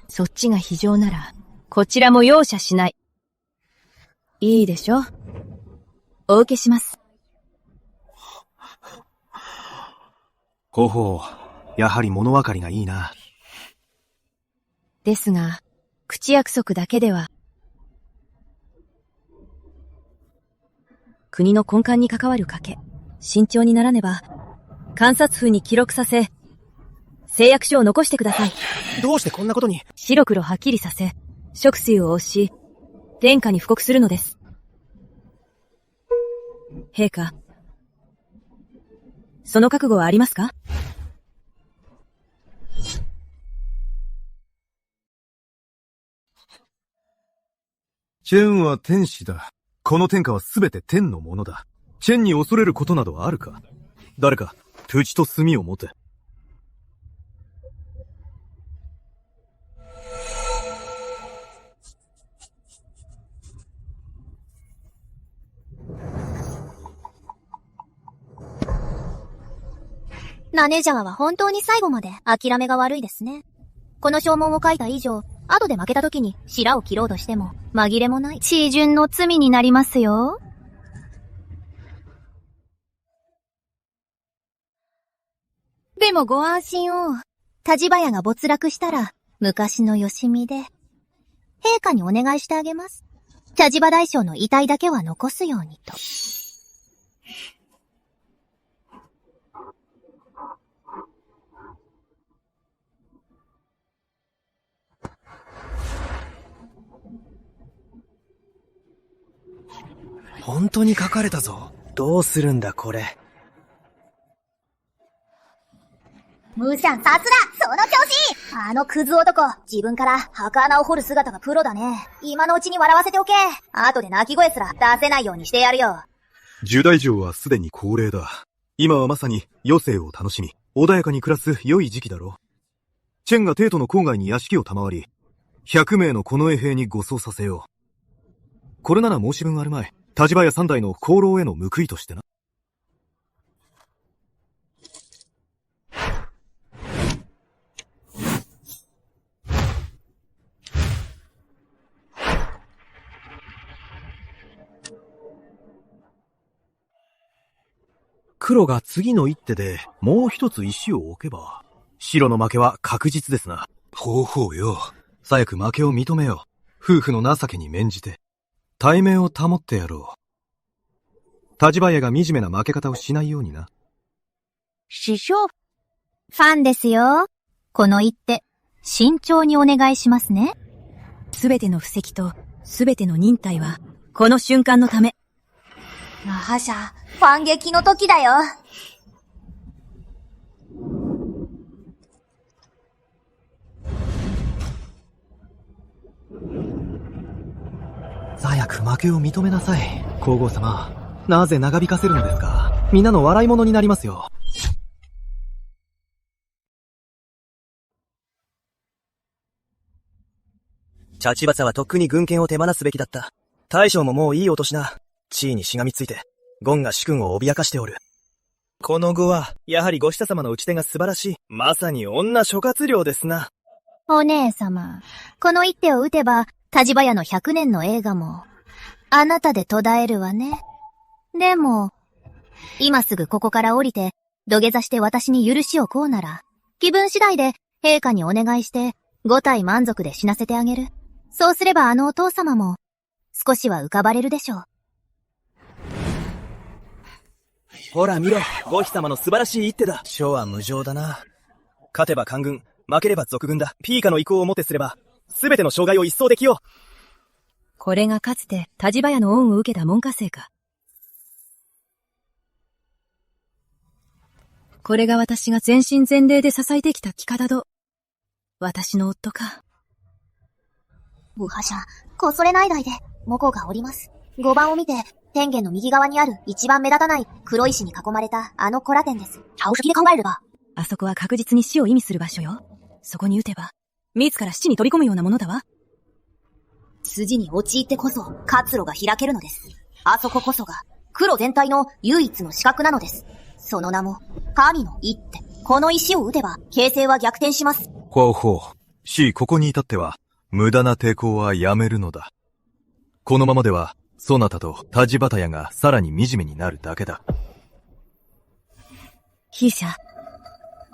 そっちが非常なら、こちらも容赦しない。いいでしょ？お受けします。ほほう、やはり物分かりがいいな。ですが、口約束だけでは。国の根幹に関わる賭け、慎重にならねば、監察府に記録させ、誓約書を残してください。どうしてこんなことに？白黒はっきりさせ、職水を押し、天下に布告するのです。陛下、その覚悟はありますか？チェンは天使だ。この天下はすべて天のものだ。チェンに恐れることなどあるか？誰か、土と炭を持て。ナネジャワは本当に最後まで諦めが悪いですね。この証文を書いた以上、後で負けた時に白を切ろうとしても紛れもない。地順の罪になりますよ。でもご安心を。田島屋が没落したら昔のよしみで。陛下にお願いしてあげます。田島大将の遺体だけは残すようにと。本当に書かれたぞ。どうするんだこれ。ムシャンさすらその調子。あのクズ男、自分から墓穴を掘る姿がプロだね。今のうちに笑わせておけ。後で泣き声すら出せないようにしてやるよ。十大城はすでに高齢だ。今はまさに余生を楽しみ、穏やかに暮らす良い時期だろう。チェンが帝都の郊外に屋敷を賜り、100名の近衛兵に護送させよう。これなら申し分あるまい。田島屋三代の功労への報いとしてな。黒が次の一手でもう一つ石を置けば、白の負けは確実ですな。ほうほうよ。早く負けを認めよう。夫婦の情けに免じて。体面を保ってやろう。田島屋が惨めな負け方をしないようにな。師匠。ファンですよ。この一手、慎重にお願いしますね。すべての布石とすべての忍耐は、この瞬間のため。マハシャ、ファン撃の時だよ。早く負けを認めなさい。皇后様、なぜ長引かせるのですか？皆の笑い物になりますよ。チャチバサはとっくに軍権を手放すべきだった。大将ももういいお年な。地位にしがみついて、ゴンが主君を脅かしておる。この後は、やはりご下様の打ち手が素晴らしい。まさに女諸葛亮ですな。お姉様、この一手を打てば、田島屋の100年の映画も、あなたで途絶えるわね。でも、今すぐここから降りて、土下座して私に許しを請うなら、気分次第で陛下にお願いして、5体満足で死なせてあげる。そうすればあのお父様も、少しは浮かばれるでしょう。ほら見ろ、ゴヒ様の素晴らしい一手だ。諸は無情だな。勝てば官軍、負ければ賊軍だ。ピーカの意向をもってすれば、すべての障害を一掃できよう。これがかつて田島屋の恩を受けた門下生か。これが私が全身全霊で支えてきたキカダド。私の夫か。ムハシャ、こそれないで、モコがおります。5番を見て、天元の右側にある一番目立たない黒石に囲まれたあの古羅天です。倒式で考えれば。あそこは確実に死を意味する場所よ。そこに撃てば、自ら死に飛び込むようなものだわ。筋に陥ってこそ活路が開けるのです。あそここそが黒全体の唯一の死角なのです。その名も神の一手。この石を撃てば形勢は逆転します。ほうほう。ここに至っては、無駄な抵抗はやめるのだ。このままでは、そなたとタジバタヤがさらに惨めになるだけだ。ヒーシャ、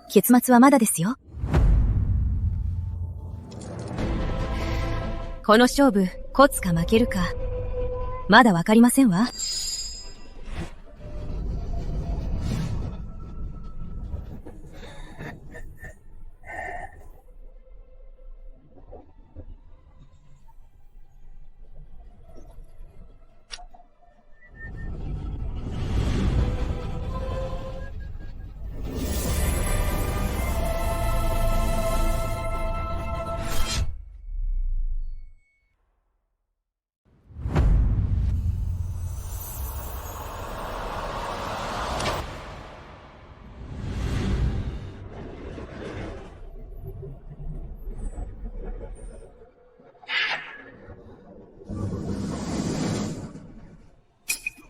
結末はまだですよ。この勝負、勝つか負けるか、まだわかりませんわ。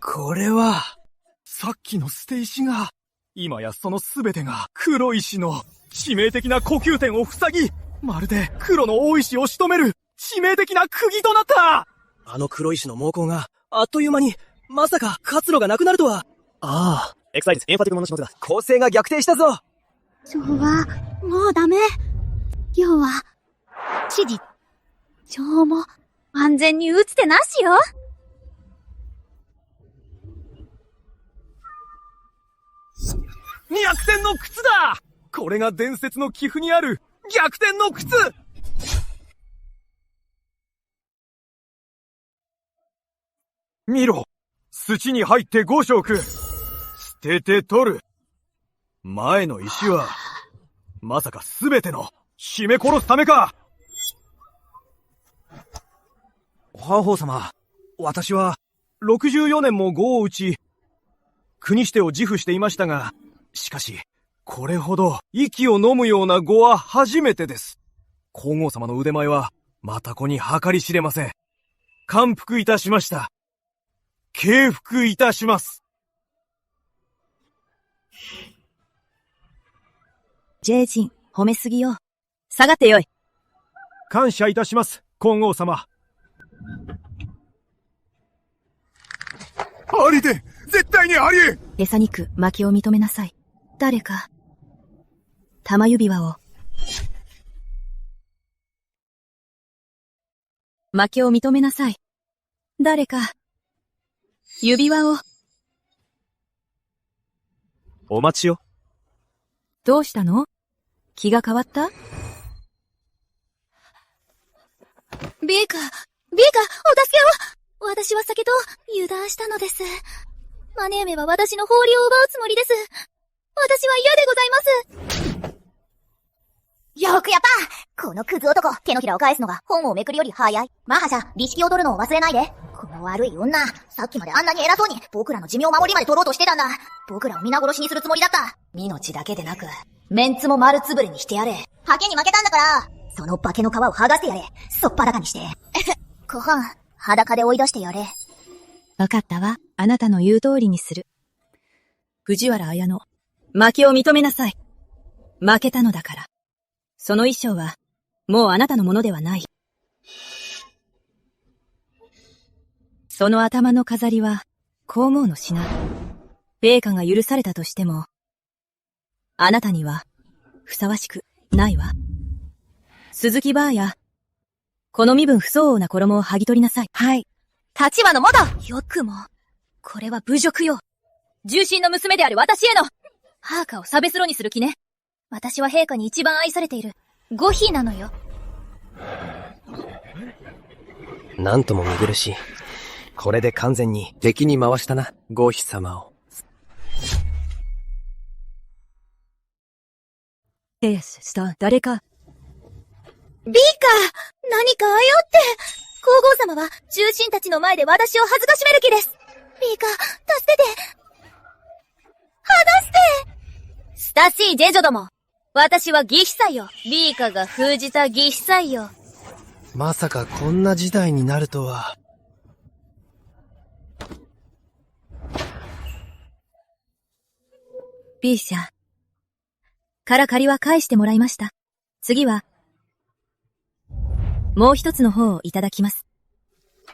これは、さっきの捨て石が、今やそのすべてが黒石の致命的な呼吸点を塞ぎ、まるで黒の大石を仕留める致命的な釘となった。あの黒石の猛攻が、あっという間に、まさか活路がなくなるとは。ああ、エクサイズ、エンファティブモノしますが、構成が逆転したぞ。今日は、もうダメ。今日は、知事、今日も、安全に打つ手なしよ。逆転の靴だ。これが伝説の寄付にある逆転の靴。見ろ、土に入って5色。捨てて取る。前の石は、まさかすべての締め殺すためか。覇王様、私は64年も碁を打ち、国指定を自負していましたが、しかし、これほど息を飲むような碁は初めてです。皇后様の腕前は、またこに計り知れません。感服いたしました。敬服いたします。ジェイジン、褒めすぎよ。下がってよい。感謝いたします、皇后様。ありで、絶対にありえ。餌肉、負けを認めなさい。誰か、玉指輪を。負けを認めなさい。誰か、指輪を。お待ちよ。どうしたの？気が変わった？ビーカ、お助けを。私は酒と油断したのです。マネーメは私の氷を奪うつもりです。私は嫌でございます。よくやった。このクズ男、手のひらを返すのが本をめくるより早い。マハシャ、儀式を取るのを忘れないで。この悪い女、さっきまであんなに偉そうに僕らの寿命守りまで取ろうとしてたんだ。僕らを皆殺しにするつもりだった。命だけでなく、メンツも丸つぶれにしてやれ。賭けに負けたんだから、その化けの皮を剥がしてやれ。そっぱだかにして。ご飯、裸で追い出してやれ。わかったわ。あなたの言う通りにする。藤原綾乃、負けを認めなさい。負けたのだから。その衣装は、もうあなたのものではない。その頭の飾りは、皇后の品。陛下が許されたとしても、あなたには、ふさわしくないわ。鈴木ばあや、この身分不相応な衣を剥ぎ取りなさい。はい。立場のもだ！よくも。これは侮辱よ。重臣の娘である私への、ハーカを差別論にする気ね。私は陛下に一番愛されている、ゴヒなのよ。なんとも見苦しい。これで完全に敵に回したな、ゴヒ様を。誰か。ビーカー！何かあよって！皇后様は、重臣たちの前で私を恥ずかしめる気です！ビーカー、助けて！離して！スタシージェジョども！私は義妃よ。ビーカが封じた義妃よ。まさかこんな事態になるとは。ビーシャ。から借りは返してもらいました。次は、もう一つの方をいただきます。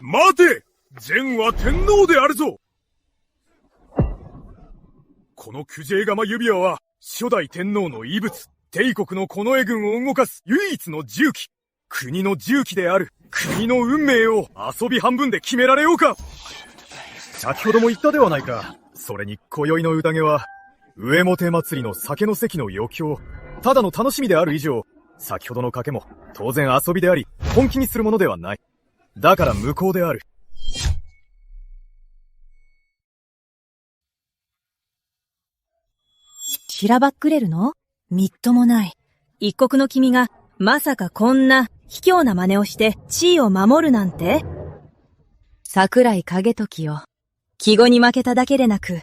待て！ジェンは天皇であるぞ！この九十釜指輪は、初代天皇の遺物、帝国の近衛軍を動かす唯一の重機。国の重機である、国の運命を遊び半分で決められようか。先ほども言ったではないか。それに今宵の宴は、上もて祭りの酒の席の余興、ただの楽しみである以上、先ほどの賭けも当然遊びであり、本気にするものではない。だから無効である。しらばっくれるの？みっともない。一国の君が、まさかこんな卑怯な真似をして地位を守るなんて？桜井景時よ。季語に負けただけでなく、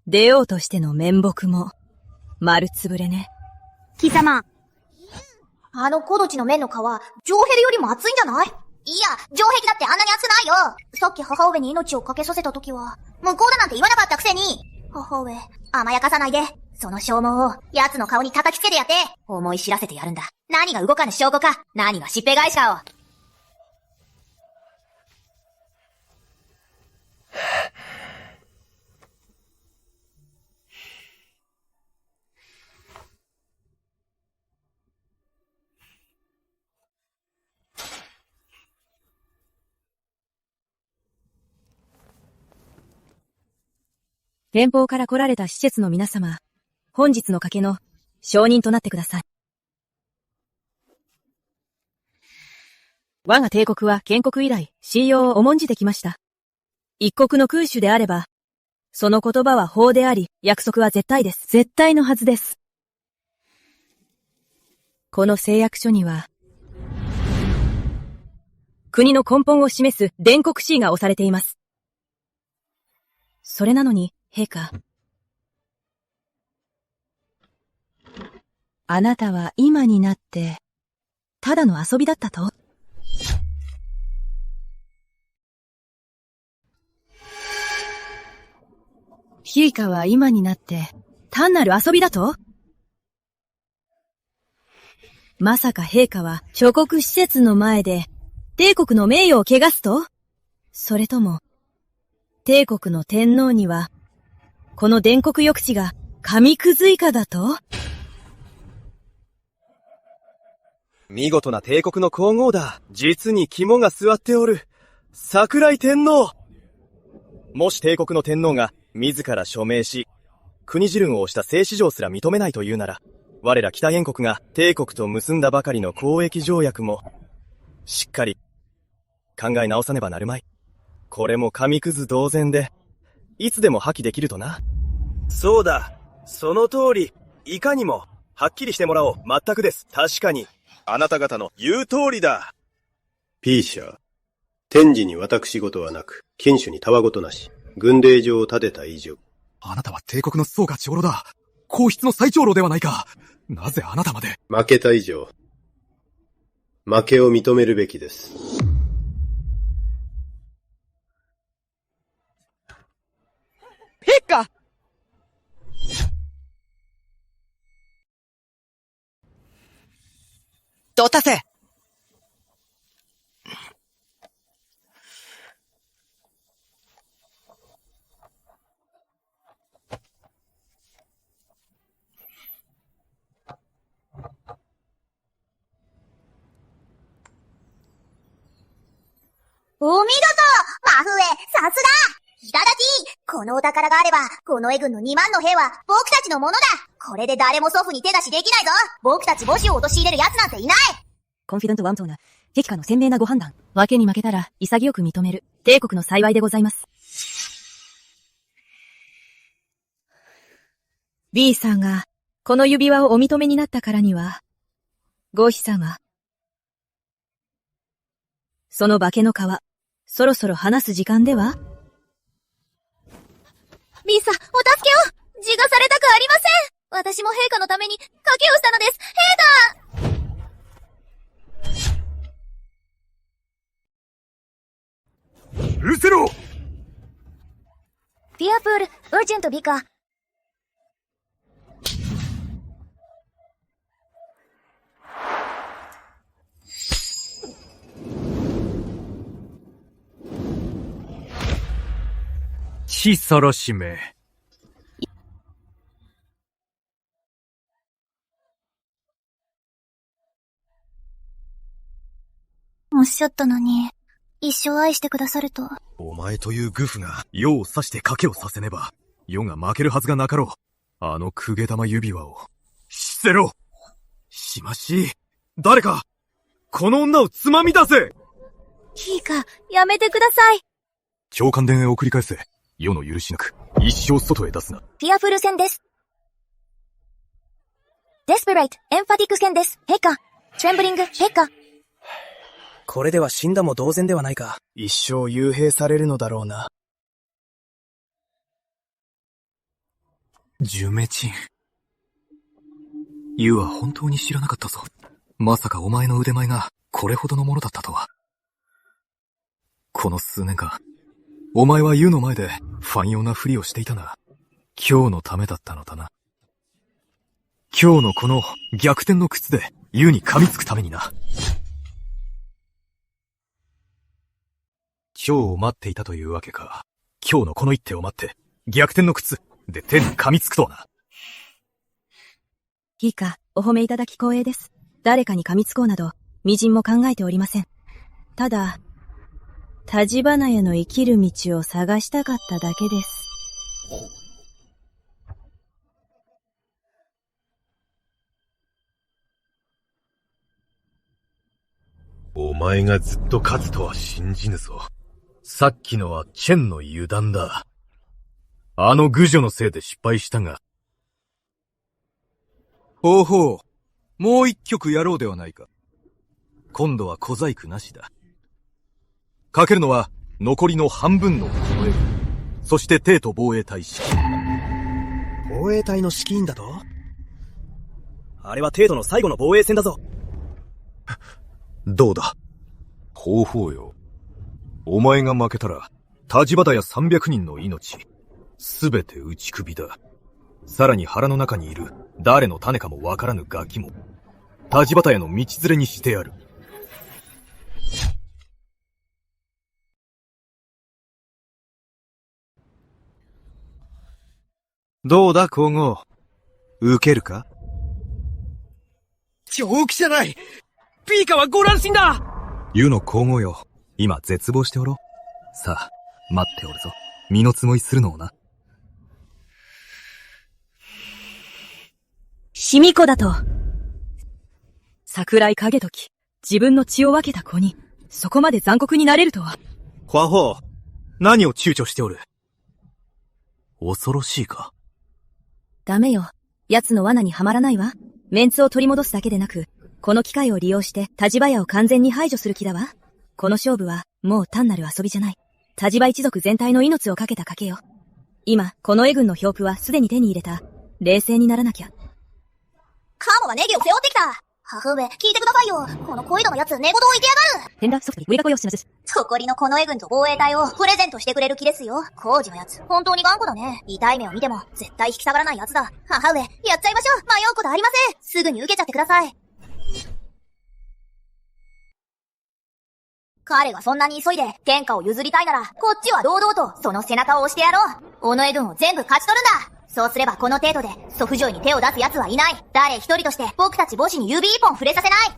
出ようとしての面目も、丸つぶれね。貴様。あの小土の面の皮、城壁よりも熱いんじゃない？いや、城壁だってあんなに熱くないよ。さっき母上に命をかけさせた時は、無効だなんて言わなかったくせに。母上、甘やかさないで。その証文を、奴の顔に叩きつけてやって、思い知らせてやるんだ。何が動かぬ証拠か、何がしっぺ返しかを。遠方から来られた施設の皆様、本日の賭けの証人となってください。我が帝国は建国以来、信用を重んじてきました。一国の君主であれば、その言葉は法であり、約束は絶対です。絶対のはずです。この誓約書には、国の根本を示す伝国旨意が押されています。それなのに、陛下。あなたは今になって、ただの遊びだったと？陛下は今になって、単なる遊びだと？まさか陛下は諸国施設の前で、帝国の名誉を汚すと？それとも、帝国の天皇には、この伝国抑止が紙くず以下だと？見事な帝国の皇后だ。実に肝が据わっておる。桜井天皇。もし帝国の天皇が自ら署名し、国汁を押した聖史上すら認めないというなら、我ら北燕国が帝国と結んだばかりの交易条約も、しっかり考え直さねばなるまい。これも紙くず同然で、いつでも破棄できるとな。そうだ。その通り。いかにも、はっきりしてもらおう。全くです。確かに。あなた方の言う通りだ。ピーシャー。天智に私事はなく、君主にたわごとなし、軍令状を立てた以上。あなたは帝国の宗家長老だ。皇室の最長老ではないか。なぜあなたまで。負けた以上、負けを認めるべきです。陛下！どたせ！お見事！マフエ、さすが！いただき！このお宝があれば、近衛軍の2万の兵は僕たちのものだ！これで誰も祖父に手出しできないぞ！僕たち母子を陥れる奴なんていない！コンフィデントワントーな、陛下の鮮明なご判断。分けに負けたら、潔く認める。帝国の幸いでございます。B さんが、この指輪をお認めになったからには、ゴーヒ様。その化けの皮、そろそろ話す時間では？ B さん、お助けを！自我されたくありません！私も陛下のために、賭けをしたのです！うるせろ！ディアプール、ウージェントビカ。死そろしめ。おっしゃったのに、一生愛してくださると。お前というグフが世を指して賭けをさせねば、世が負けるはずがなかろう。あの公家玉指輪を。捨てろ！しましい。誰か、この女をつまみ出せ！いいか、やめてください。教官伝へ送り返せ。世の許しなく、一生外へ出すな。フィアフル戦です。デスペレイト、エンファティック戦です。陛下。トレンブリング、陛下。これでは死んだも同然ではないか。一生幽閉されるのだろうな。ジュメチン。ユウは本当に知らなかったぞ。まさかお前の腕前がこれほどのものだったとは。この数年間、お前はユウの前で凡庸なふりをしていたな。今日のためだったのだな。今日のこの逆転の靴でユウに噛みつくためにな。今日を待っていたというわけか。今日のこの一手を待って、逆転の靴で手に噛みつくとはな。いいか、お褒めいただき光栄です。誰かに噛みつこうなど、微塵も考えておりません。ただ、立花屋の生きる道を探したかっただけです。お前がずっと勝つとは信じぬぞ。さっきのはチェンの油断だ。あの愚女のせいで失敗したが。ほうほう。もう一曲やろうではないか。今度は小細工なしだ。かけるのは残りの半分の近衛軍、そして帝都防衛隊士。防衛隊の指揮員だと？あれは帝都の最後の防衛戦だぞ。どうだ？方法よ。お前が負けたら、立花屋300人の命、すべて打ち首だ。さらに腹の中にいる誰の種かもわからぬガキも、立花屋の道連れにしてやる。どうだ、皇后。受けるか？狂気じゃない！ピーカはご乱心だ！湯の皇后よ。今絶望しておろう。さあ、待っておるぞ。身のつもりするのをな。卑弥呼だと。桜井景時、自分の血を分けた子に、そこまで残酷になれるとは。花宝、何を躊躇しておる？恐ろしいか？ダメよ。奴の罠にはまらないわ。メンツを取り戻すだけでなく、この機会を利用して立場屋を完全に排除する気だわ。この勝負は、もう単なる遊びじゃない。立場一族全体の命をかけた賭けよ。今、この絵軍の票譜はすでに手に入れた。冷静にならなきゃ。カモがネギを背負ってきた。母上、聞いてくださいよ。この小井戸のやつ、寝言を言ってやがる。転落ソフトに無理がご用意します。残りのこの絵軍と防衛隊をプレゼントしてくれる気ですよ。工事のやつ、本当に頑固だね。痛い目を見ても、絶対引き下がらないやつだ。母上、やっちゃいましょう。迷うことありません。すぐに受けちゃってください。彼がそんなに急いで天下を譲りたいなら、こっちは堂々とその背中を押してやろう。尾上軍を全部勝ち取るんだ。そうすればこの程度で祖父城に手を出す奴はいない。誰一人として僕たち母子に指一本触れさせない。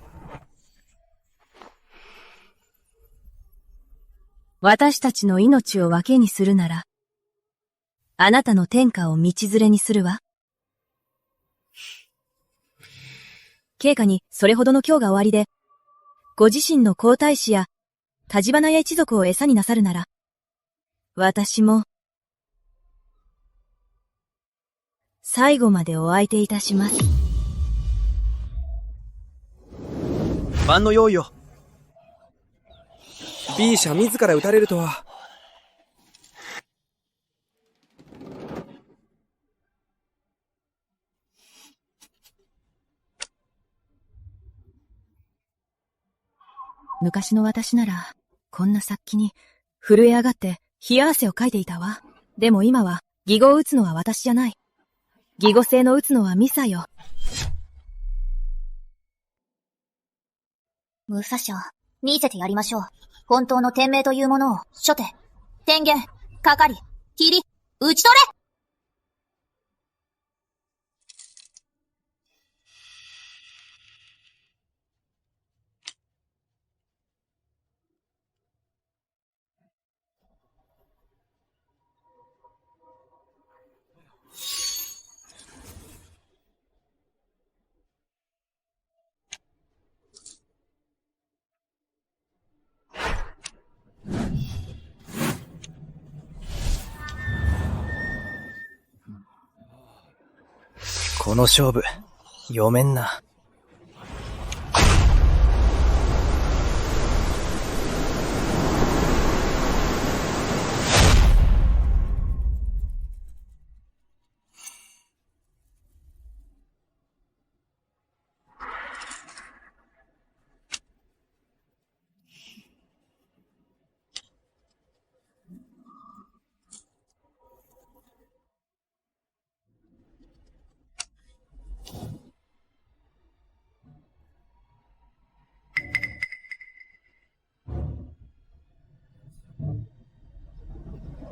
私たちの命を分けにするなら、あなたの天下を道連れにするわ。陛下にそれほどの今日が終わりで、ご自身の皇太子や立花屋一族を餌になさるなら、私も、最後までお相手いたします。番の用意よ。B 社自ら撃たれるとは。昔の私なら、こんな殺気に震え上がって冷や汗をかいていたわ。でも今は、義語を打つのは私じゃない。義語性の打つのはミサよ。武蔵将、見せてやりましょう。本当の天命というものを、初手、天元、かかり、霧、撃ち取れ！この勝負、読めんな。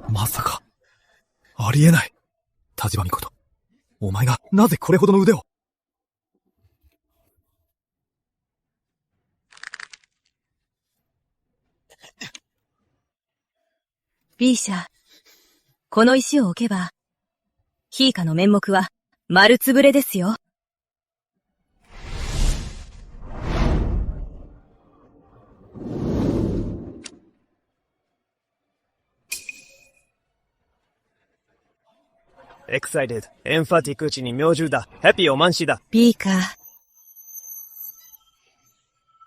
まさか。ありえない。田島美琴。お前がなぜこれほどの腕を。B 社、この石を置けば、ヒーカの面目は丸つぶれですよ。エクサイテッド、エンファティックうちに明獣だ。ハッピーおまんしだ。 B か。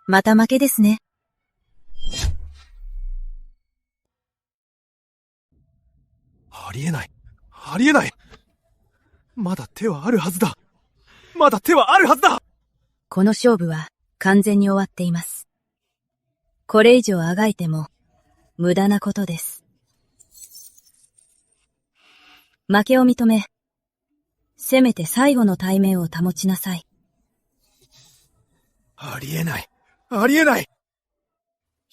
また負けですね。ありえない。ありえない。まだ手はあるはずだ。まだ手はあるはずだ。この勝負は完全に終わっています。これ以上あがいても無駄なことです。負けを認め、せめて最後の対面を保ちなさい。ありえない。ありえない。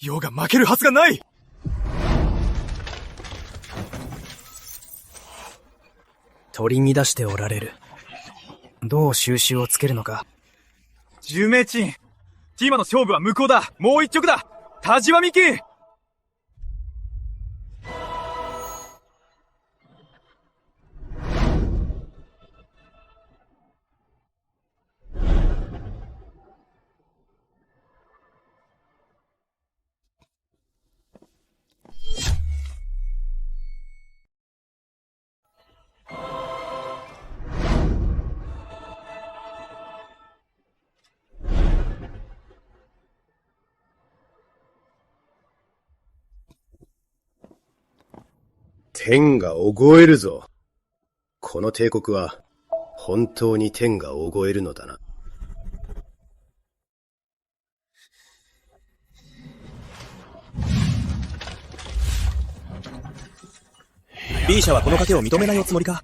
ヨウが負けるはずがない。取り乱しておられる。どう収拾をつけるのか。10名チン。今の勝負は無効だ。もう一局だ。田島美希。天が凍えるぞ。この帝国は本当に天が凍えるのだな。B 社はこの賭けを認めないおつもりか。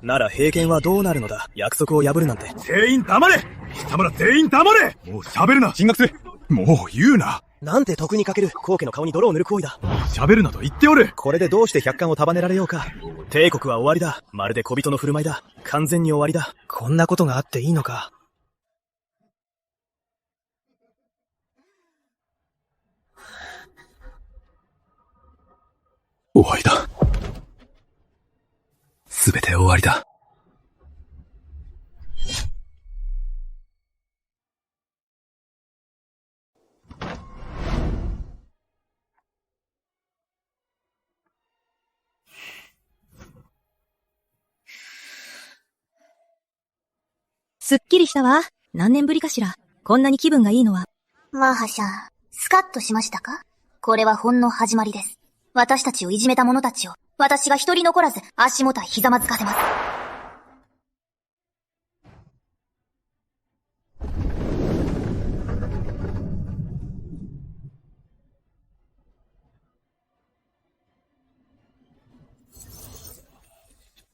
なら平権はどうなるのだ。約束を破るなんて。全員黙れ。貴様ら全員黙れ。もう喋るな。進学する。もう言うな。なんて得にかける。皇家の顔に泥を塗る行為だ。喋るなと言っておる。これでどうして百貫を束ねられようか。帝国は終わりだ。まるで小人の振る舞いだ。完全に終わりだ。こんなことがあっていいのか。終わりだ。すべて終わりだ。すっきりしたわ。何年ぶりかしら。こんなに気分がいいのは。マーハシャ、スカッとしましたか？これはほんの始まりです。私たちをいじめた者たちを、私が一人残らず足元へひざまずかせます。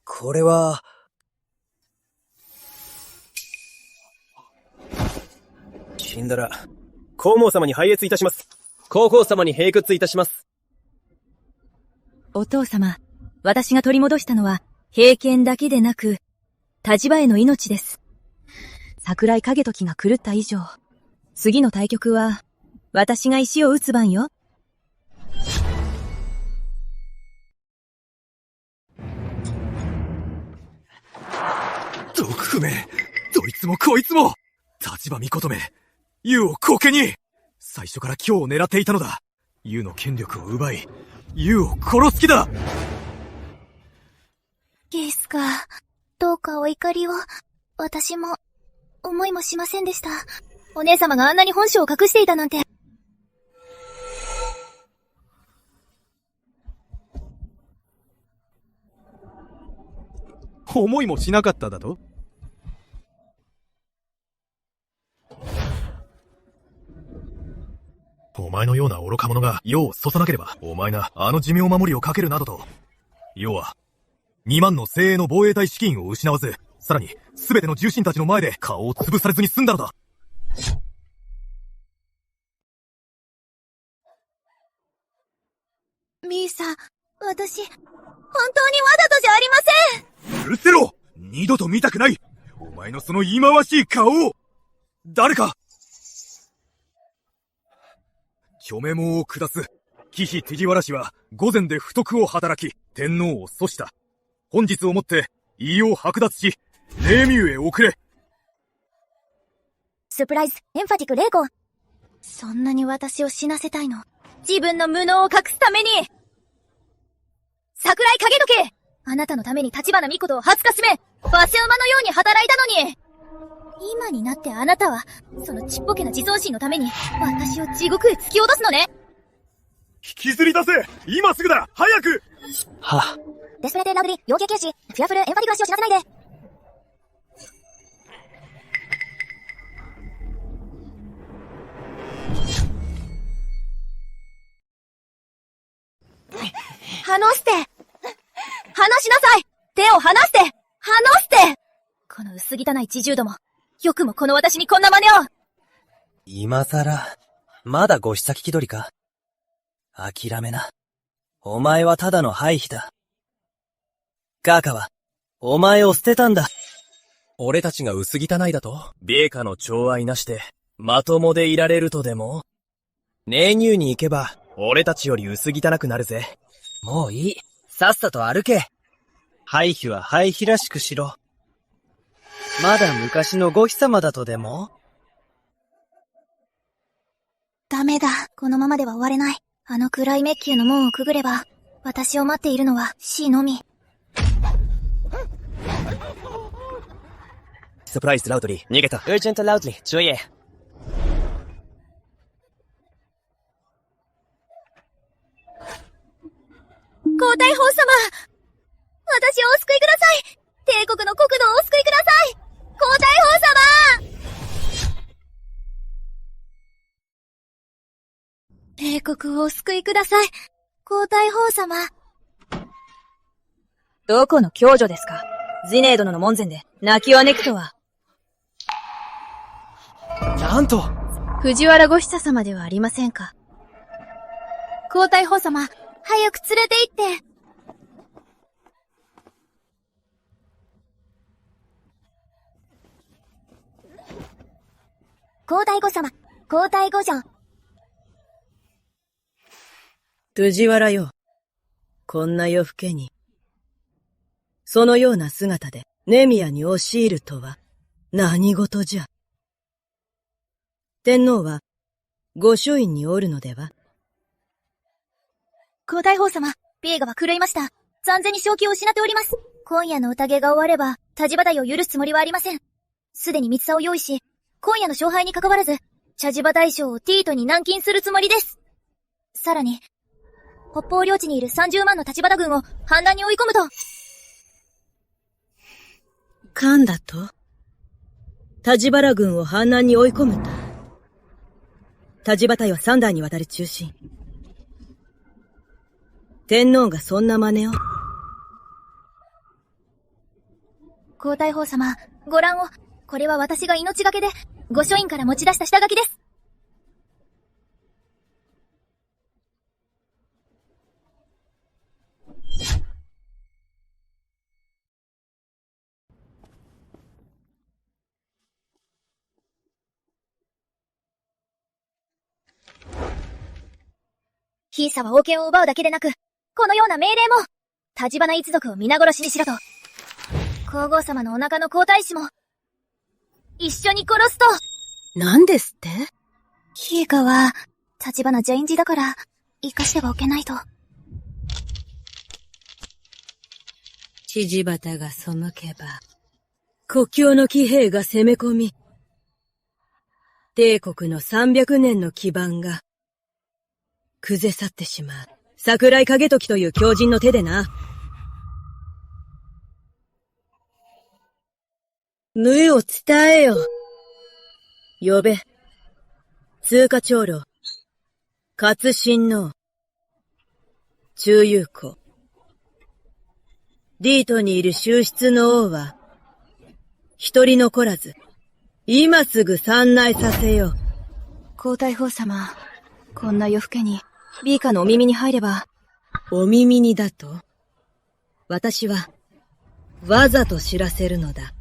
これは、死んだら、黄毛様に拝謁いたします。皇后様に閉屈いたします。お父様、私が取り戻したのは、平権だけでなく、立場への命です。桜井景時が狂った以上、次の対局は、私が石を打つ番よ。毒不明、どいつもこいつも、立場尊め、ユウをコケに、最初から今日を狙っていたのだ。ユウの権力を奪い、ユウを殺す気だ。ゲスか、どうかお怒りを。私も、思いもしませんでした。お姉様があんなに本性を隠していたなんて。思いもしなかっただと？お前のような愚か者が世をそさなければ、お前があの寿命守りをかけるなどと。世は、2万の精鋭の防衛隊資金を失わず、さらに、すべての重臣たちの前で顔を潰されずに済んだのだ。ミーさん、私、本当にわざとじゃありません。許せろ！二度と見たくない！お前のその忌まわしい顔を！誰か！虚名門を下す、貴妃ティジワラ氏は、御前で不徳を働き、天皇を阻した。本日をもって、意を剥奪し、霊宮へ送れ。スプライズ、エンファティク、霊魂。そんなに私を死なせたいの？自分の無能を隠すために！桜井景時！あなたのために立花美琴を20日め、馬車馬のように働いたのに！今になってあなたは、そのちっぽけな自尊心のために、私を地獄へ突き落とすのね！引きずり出せ！今すぐだ！早く！はデスプレイテーラウドリ、養鶏軽視、フィアフル、エンファティク足を死なせないで！離して！離しなさい！手を離して！離して！この薄汚い自重ども、よくもこの私にこんな真似を！今さら、まだご下聞き取りか？諦めな。お前はただの廃妃だ。ガーカは、お前を捨てたんだ。俺たちが薄汚いだと？米花の寵愛なしで、まともでいられるとでも？霊乳に行けば、俺たちより薄汚くなるぜ。もういい。さっさと歩け。廃妃は廃妃らしくしろ。まだ昔のご妃様だとでも？ダメだ。このままでは終われない。あの暗い滅宮の門をくぐれば、私を待っているのは死のみ。サプライズラウドリー、逃げた。ウージェントラウドリー、注意。皇太后様！私をお救いください！帝国の国土をお救いください！皇太后様！帝国をお救いください！皇太后様！どこの教女ですか？ジネー殿の門前で泣きわめくとは。なんと藤原ご久様ではありませんか。皇太后様、早く連れて行って。皇太后様、皇太后女。藤原よ。こんな夜更けに。そのような姿でネミアに押し入るとは何事じゃ。天皇は御書院におるのでは？皇太后様、ビーガは狂いました。残然に正気を失っております。今夜の宴が終われば、田地代を許すつもりはありません。すでに三つを用意し、今夜の勝敗に関わらず、茶地場大将をティートに軟禁するつもりです。さらに、北方領地にいる30万の立花軍を反乱に追い込むと。カンだと？田地原軍を反乱に追い込むと。田地隊は3代にわたる中心。天皇がそんな真似を？皇太后様、ご覧を。これは私が命がけで、御書院から持ち出した下書きです。ヒーサは王権を奪うだけでなく、このような命令も、立花一族を皆殺しにしろと。皇后様のお腹の皇太子も、一緒に殺すと。なんですって？ヒーカは、立花ジャインジだから、生かしてはおけないと。千々が背けば、故郷の騎兵が攻め込み、帝国の300年の基盤が、崩れ去ってしまう。桜井景時という狂人の手でな。無意を伝えよ。呼べ。通過長老。勝親王。中友公。ディートにいる宗室の王は、一人残らず、今すぐ参内させよ。皇太后様、こんな夜更けに、ビーカのお耳に入れば。お耳にだと？私は、わざと知らせるのだ。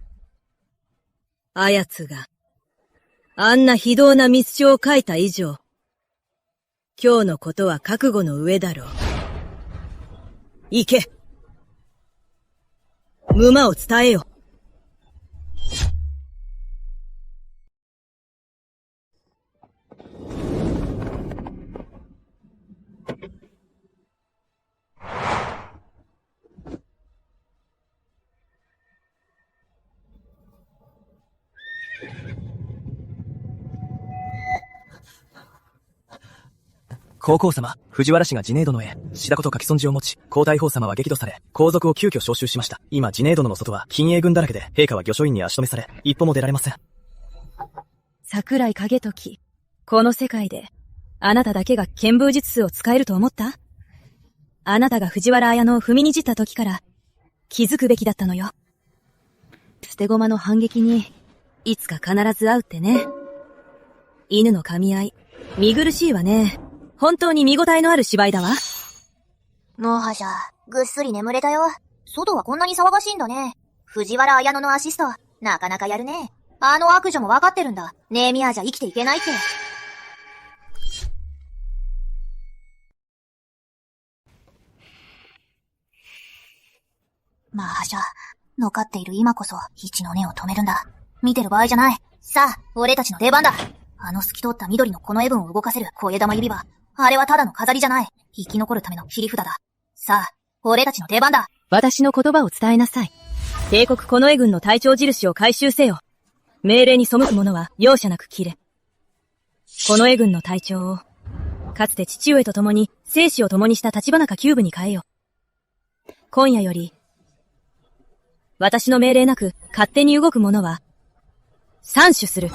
あやつが、あんな非道な密書を書いた以上、今日のことは覚悟の上だろう。行け！無魔を伝えよ。皇后様、藤原氏がジネー殿へ、志田子と書き損じを持ち、皇太后様は激怒され、皇族を急遽召集しました。今、ジネー殿の外は禁衛軍だらけで、陛下は御書院に足止めされ、一歩も出られません。桜井景時、この世界で、あなただけが剣風術数を使えると思った？あなたが藤原綾乃を踏みにじった時から、気づくべきだったのよ。捨て駒の反撃に、いつか必ず会うってね。犬の噛み合い、見苦しいわね。本当に見応えのある芝居だわ。もはじゃ、ぐっすり眠れたよ。外はこんなに騒がしいんだね。藤原綾乃のアシスト、なかなかやるね。あの悪女もわかってるんだ。ネーミアじゃ生きていけないって。まあじゃ、のかっている今こそ、一の根を止めるんだ。見てる場合じゃない。さあ、俺たちの出番だ。あの透き通った緑のこの絵分を動かせる小枝玉指輪。あれはただの飾りじゃない。生き残るための切り札だ。さあ、俺たちの出番だ。私の言葉を伝えなさい。帝国近衛軍の隊長印を回収せよ。命令に背く者は容赦なく切れ。近衛軍の隊長を、かつて父上と共に生死を共にした立花家旧部に変えよ。今夜より、私の命令なく勝手に動く者は、斬首する。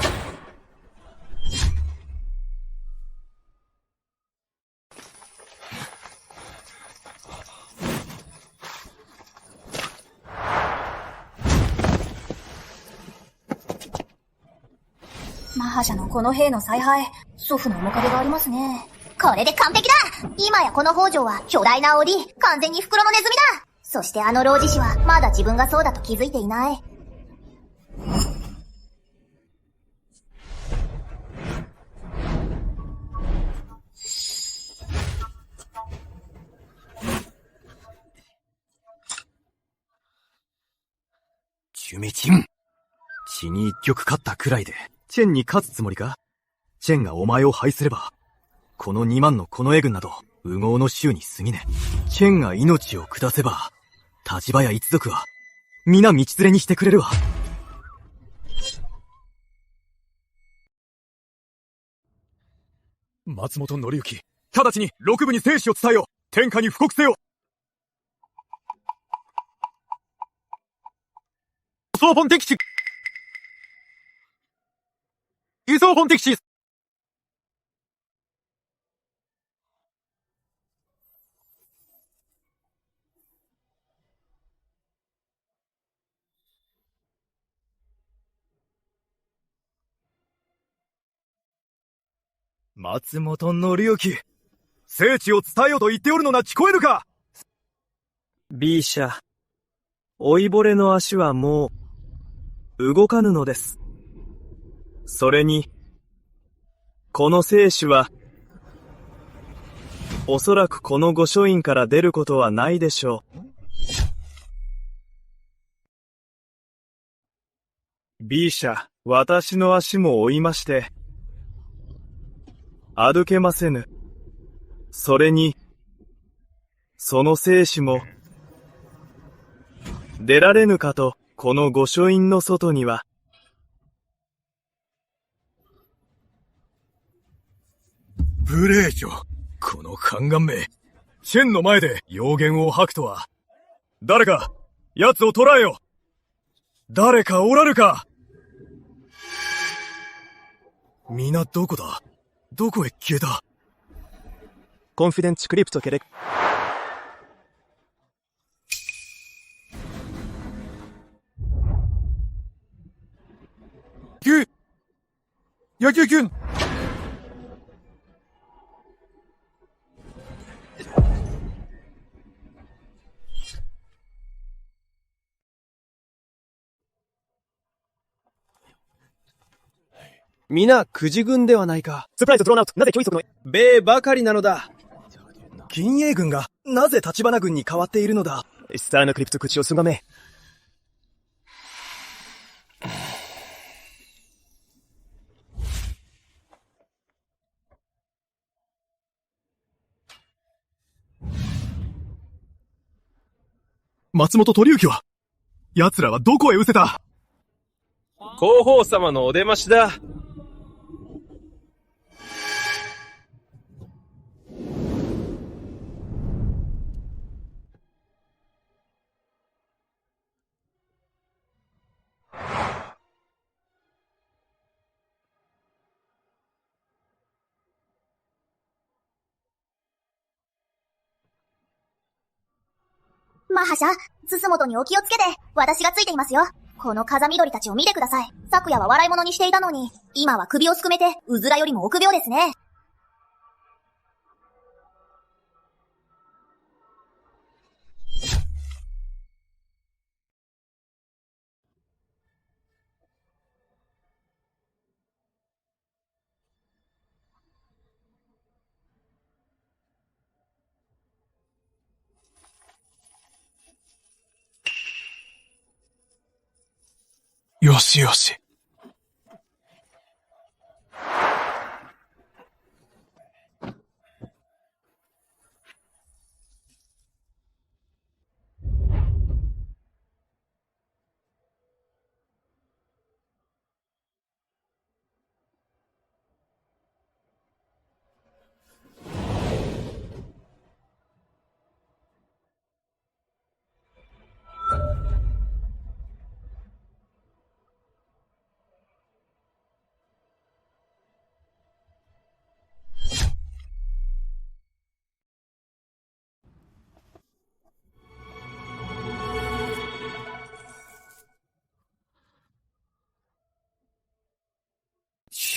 マハシャのこの兵の采配、祖父の面影がありますね。これで完璧だ！今やこの北条は巨大な檻、完全に袋のネズミだ！そしてあの老獅子はまだ自分がそうだと気づいていない。ジュメチン。血に一局勝ったくらいで、チェンに勝つつもりか？チェンがお前を廃すれば、この2万の近衛軍など、烏合の衆に過ぎね。チェンが命を下せば、立花一族は、皆道連れにしてくれるわ。松本紀之、直ちに六部に生死を伝えよ。天下に布告せよ。総本敵地。輸送本敵地。松本紀之、聖地を伝えよと言っておるのな聞こえるか？ B 社、老いぼれの足はもう、動かぬのです。それに、この生死は、おそらくこの御書院から出ることはないでしょう。B 社、私の足も追いまして、歩けませぬ。それに、その生死も、出られぬかと、この御書院の外には。無礼女、この宦官め。チェンの前で妖言を吐くとは。誰か、奴を捕らえよ。誰かおらぬか。皆どこだ？どこへ消えた？コンフィデンツクリプトケレク。野球球。皆、くじ軍ではないか。スプライズドローンアウト。なぜ教員の米ばかりなのだ。銀英軍が、なぜ立花軍に変わっているのだ。スターのクリプト口をすがめ。松本鳥之は？奴らはどこへ失せた？広報様のお出ましだ。マハシャ、ススモトにお気をつけて、私がついていますよ。この風緑たちを見てください。昨夜は笑い物にしていたのに、今は首をすくめて、うずらよりも臆病ですね。よしよし。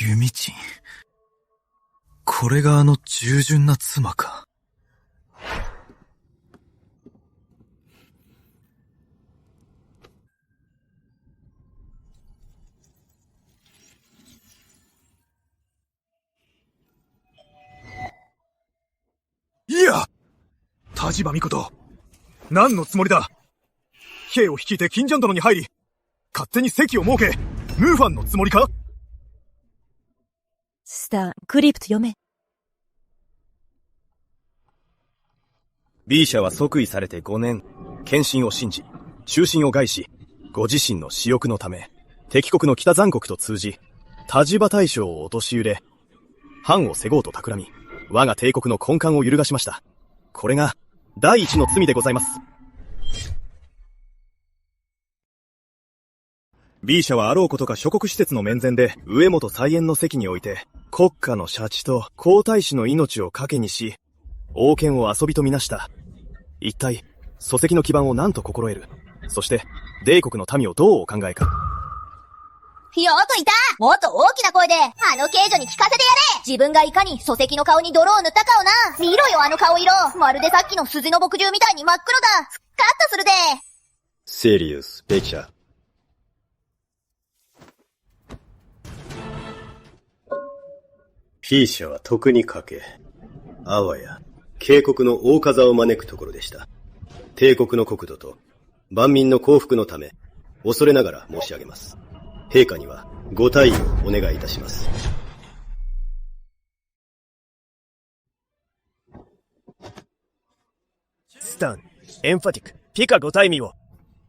弓賃。これがあの従順な妻か。いや！田島美琴。何のつもりだ？兵を率いて金ジャン殿に入り、勝手に席を設け、ムーファンのつもりか？スター、クリプト読め。B 社は即位されて5年、献身を信じ、忠心を害し、ご自身の私欲のため、敵国の北残国と通じ、田島大将を陥れ、藩をせごうと企み、我が帝国の根幹を揺るがしました。これが、第一の罪でございます。B 社はあろうことか諸国施設の面前で、上本再演の席において、国家の社稷と皇太子の命を賭けにし、王権を遊びとみなした。一体、礎石の基盤を何と心得る。そして、米国の民をどうお考えか。よくいた！もっと大きな声で、あの刑女に聞かせてやれ！自分がいかに礎石の顔に泥を塗ったかをな！見ろよあの顔色！まるでさっきの筋の墨汁みたいに真っ黒だ！スカッとするで！セリウス、ベキャ。フィーシャは徳にかけ、あわや、渓谷の大風を招くところでした。帝国の国土と万民の幸福のため、恐れながら申し上げます。陛下にはご退位をお願いいたします。スタン、エンファティック、ピカご対位を。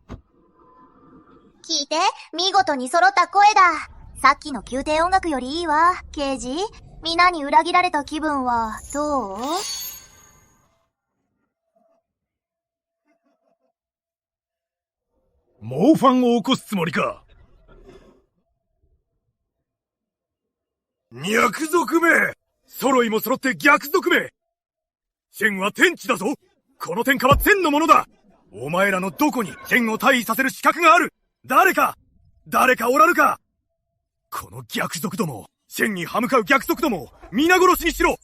聞いて、見事に揃った声だ。さっきの宮廷音楽よりいいわ、刑事。皆に裏切られた気分は、どう？もうファンを起こすつもりか。逆賊め！揃いも揃って逆賊め！天は天地だぞ！この天下は天のものだ！お前らのどこに天を退位させる資格がある？誰かおらぬか？この逆賊ども、天に歯向かう逆賊どもを皆殺しにしろ！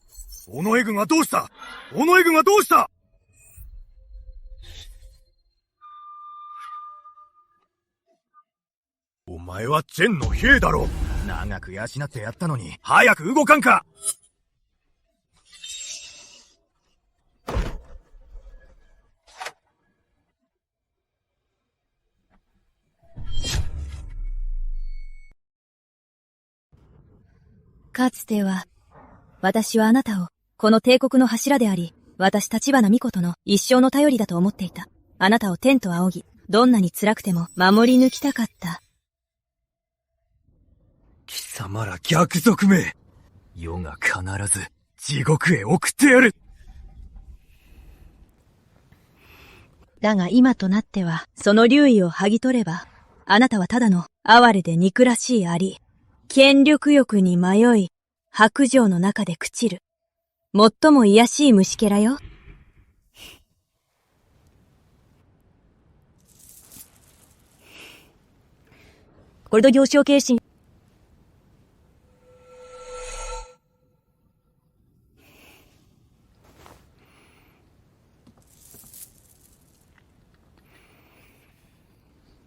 尾上軍はどうした？尾上軍はどうした？お前は天の兵だろ。長く養ってやったのに、早く動かんか！かつては、私はあなたを、この帝国の柱であり、私立花巫女の一生の頼りだと思っていた。あなたを天と仰ぎ、どんなに辛くても守り抜きたかった。貴様ら逆賊め！世が必ず地獄へ送ってやる！だが今となっては、その留意を剥ぎ取れば、あなたはただの哀れで憎らしいあり、権力欲に迷い、白状の中で朽ちる。最も卑しい虫けらよ。これと行商軽視。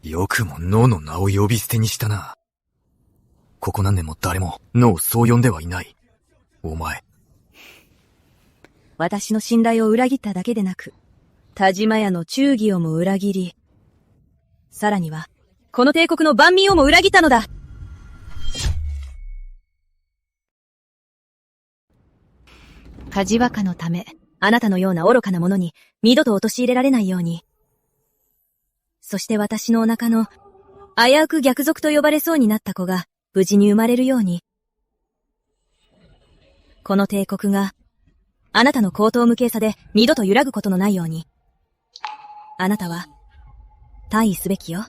よくも脳の名を呼び捨てにしたな。ここ何年も誰も脳をそう呼んではいない。お前。私の信頼を裏切っただけでなく、田島屋の忠義をも裏切り、さらには、この帝国の万民をも裏切ったのだ。火事若のため、あなたのような愚かな者に二度と陥れられないように、そして私のお腹の危うく逆賊と呼ばれそうになった子が無事に生まれるように、この帝国があなたの高等無形さで二度と揺らぐことのないように、あなたは退位すべきよ。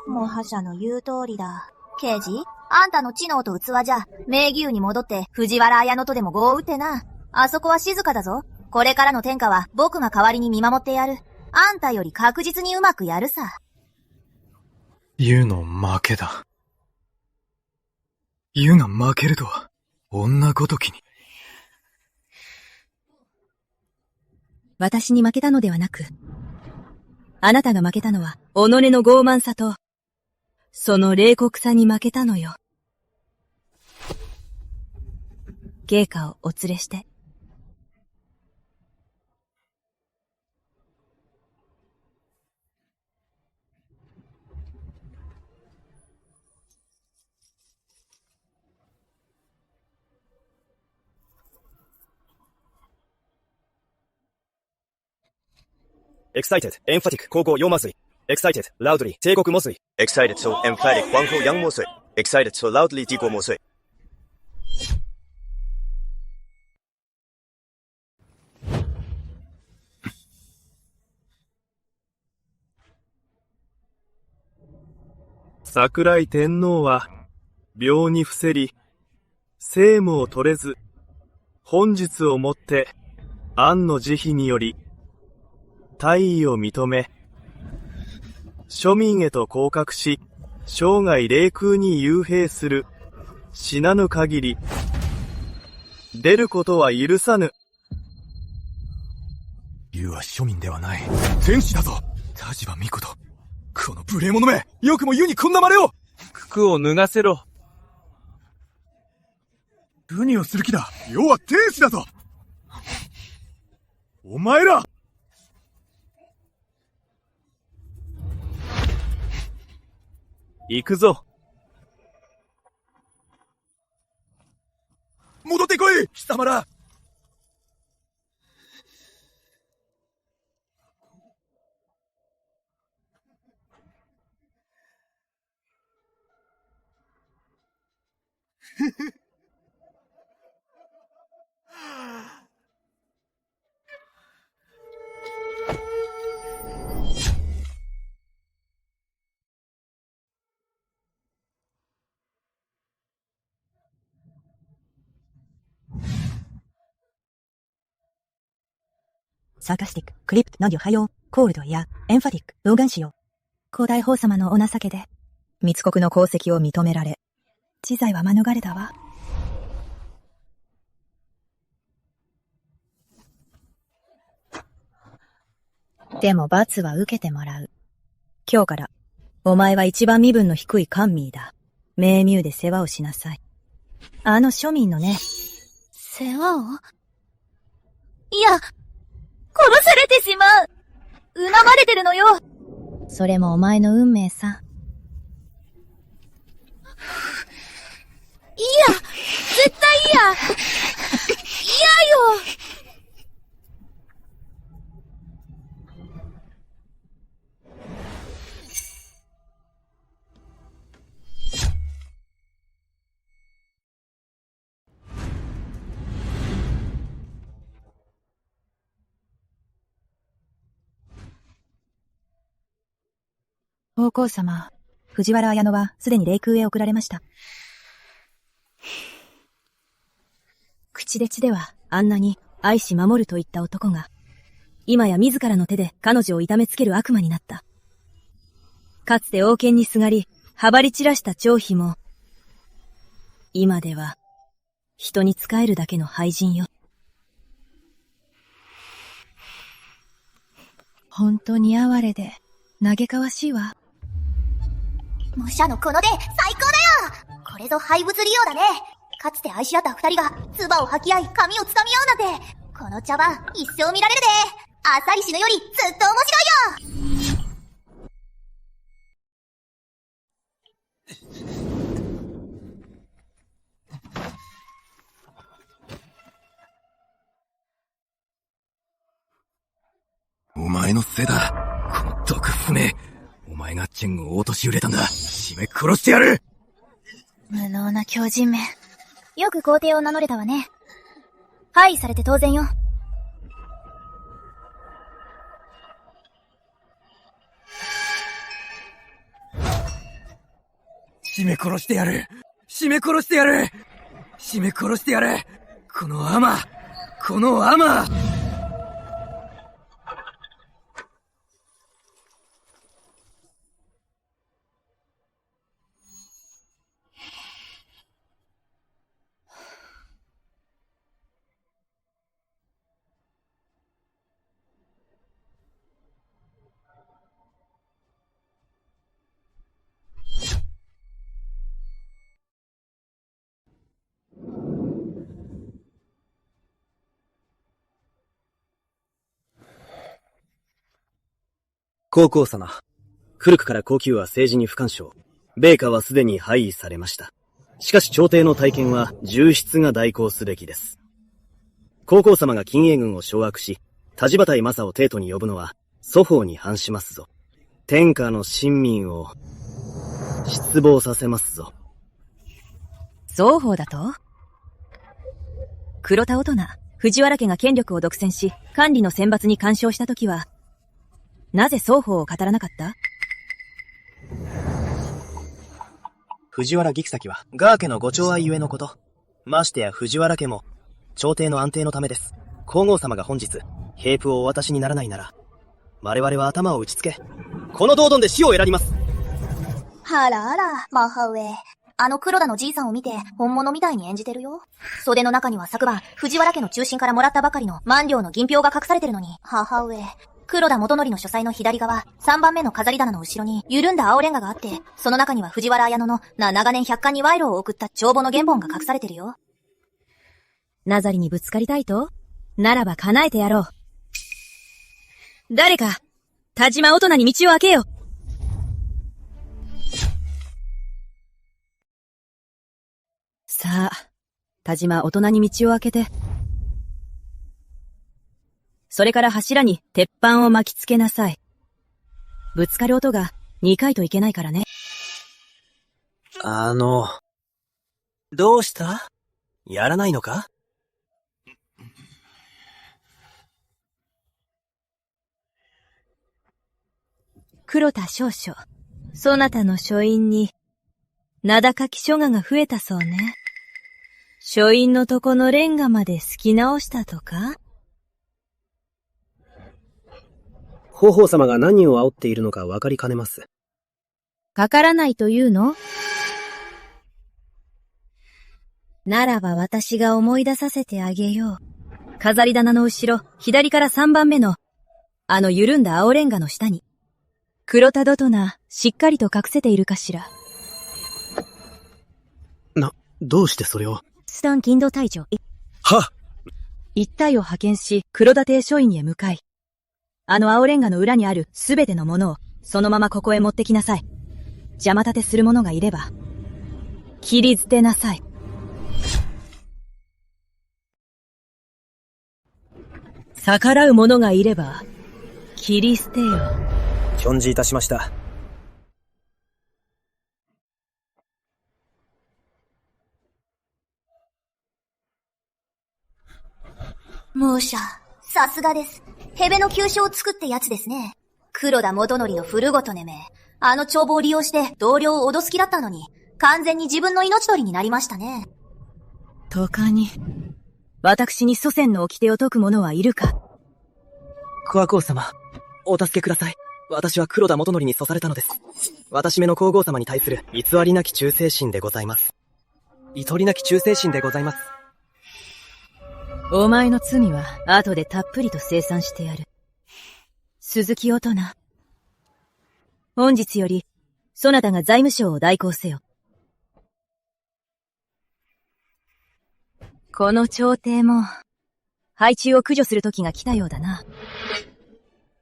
もはしゃの言う通りだ。刑事、あんたの知能と器じゃ、名義湯に戻って藤原綾乃とでも碁を打ってな。あそこは静かだぞ。これからの天下は僕が代わりに見守ってやる。あんたより確実にうまくやるさ。湯の負けだ。湯が負けるとは、女ごときに。私に負けたのではなく、あなたが負けたのは、己の傲慢さと、その冷酷さに負けたのよ。陛下をお連れして。Excited, emphatic, 高校洋麻水。Excited, loudly, 帝国麻水。Excited, so emphatic, 皇后洋麻水。Excited, so loudly, 帝国麻水。桜井天皇は、病に伏せり、政務を取れず、本日をもって、安の慈悲により、退位を認め、庶民へと降格し、生涯冷空に幽閉する、死なぬ限り、出ることは許さぬ。湯は庶民ではない。天使だぞ！田島巫女と。この無礼者め！よくも湯にこんな真似を！服を脱がせろ。何をする気だ。要は天使だぞ。お前ら。行くぞ。戻ってこい、貴様ら。サーカスティック、クリプト、ナディオ、ハヨー、コールドやエンファティック、老眼使用。皇太后様のお情けで、密告の功績を認められ、知罪は免れたわ。でも罰は受けてもらう。今日から、お前は一番身分の低いカンミーだ。名ミューで世話をしなさい。あの庶民のね。世話を？いや、殺されてしまう。恨まれてるのよ。それもお前の運命さ。いや、絶対嫌。嫌よ。王后様、藤原綾乃はすでに霊空へ送られました。口で血ではあんなに愛し守るといった男が、今や自らの手で彼女を痛めつける悪魔になった。かつて王権にすがり、はばり散らした張飛も、今では人に仕えるだけの廃人よ。本当に哀れで嘆かわしいわ。武者のこの手、最高だよ。これぞ廃物利用だね。かつて愛し合った二人が、唾を吐き合い、髪をつかみ合うなんて、この茶番、一生見られるで。浅い死ぬより、ずっと面白いよ。お前のせいだ。この毒不明。お前がチェンを落とし売れたんだ。締め殺してやる。無能な狂人め。よく皇帝を名乗れたわね。廃位されて当然よ。締め殺してやる。締め殺してやる。締め殺してやる。このアマ。このアマ。皇后様、古くから皇宮は政治に不干渉。米花はすでに廃位されました。しかし朝廷の大権は重筆が代行すべきです。皇后様が近衛軍を掌握し、田地端正を帝都に呼ぶのは、祖法に反しますぞ。天下の臣民を、失望させますぞ。双方だと？黒田大人、藤原家が権力を独占し、管理の選抜に干渉したときは、なぜ双方を語らなかった？藤原菊咲は、ガー家のご寵愛ゆえのこと。ましてや藤原家も、朝廷の安定のためです。皇后様が本日、兵符をお渡しにならないなら、我々は頭を打ちつけ、この道頓で死を選びます。あらあら、マハウェイ。あの黒田のじいさんを見て、本物みたいに演じてるよ。袖の中には昨晩、藤原家の中心からもらったばかりの万両の銀票が隠されてるのに、母上。黒田元則の書斎の左側、3番目の飾り棚の後ろに、緩んだ青レンガがあって、その中には藤原綾乃の長年百貫に賄賂を送った帳簿の原本が隠されてるよ。ナザリにぶつかりたいと？ならば叶えてやろう。誰か、田島大人に道を開けよ。さあ、田島大人に道を開けて。それから柱に鉄板を巻きつけなさい。ぶつかる音が2回といけないからね。どうした？やらないのか？黒田少々、そなたの書院に、名高き書画が増えたそうね。書院のとこのレンガまですき直したとか？方法様が何を煽っているのかわかりかねます。かからないというの？ならば私が思い出させてあげよう。飾り棚の後ろ、左から3番目の、緩んだ青レンガの下に。黒田ドトナ、しっかりと隠せているかしら。どうしてそれを？スタン勤労隊長。は！一隊を派遣し、黒田邸書院へ向かい、青レンガの裏にあるすべてのものを、そのままここへ持ってきなさい。邪魔立てする者がいれば、切り捨てなさい。逆らう者がいれば、切り捨てよ。存じいたしました。ムーシャ、さすがです。ヘベの急所を作ってやつですね。黒田元則の古ごとねめ。あの帳簿を利用して同僚を脅す気だったのに、完全に自分の命取りになりましたね。とかに、私に祖先の掟を解く者はいるか？クワコウ様、お助けください。私は黒田元則に訴されたのです。私めの皇后様に対する偽りなき忠誠心でございます。ゆとりなき忠誠心でございます。お前の罪は後でたっぷりと清算してやる。鈴木大人。本日より、そなたが財務省を代行せよ。この朝廷も、害虫を駆除する時が来たようだな。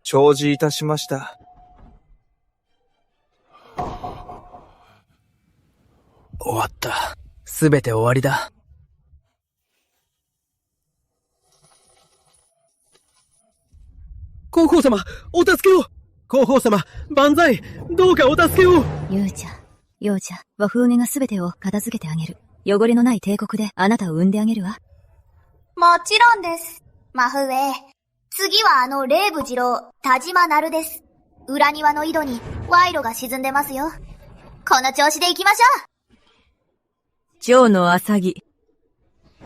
承知いたしました。終わった。すべて終わりだ。皇后様、お助けを！皇后様、万歳！どうかお助けを！勇者、幼者、和風毛がすべてを片付けてあげる。汚れのない帝国であなたを産んであげるわ。もちろんです。真冬。次は霊部次郎、田島なるです。裏庭の井戸に賄賂が沈んでますよ。この調子で行きましょう。蝶の浅木。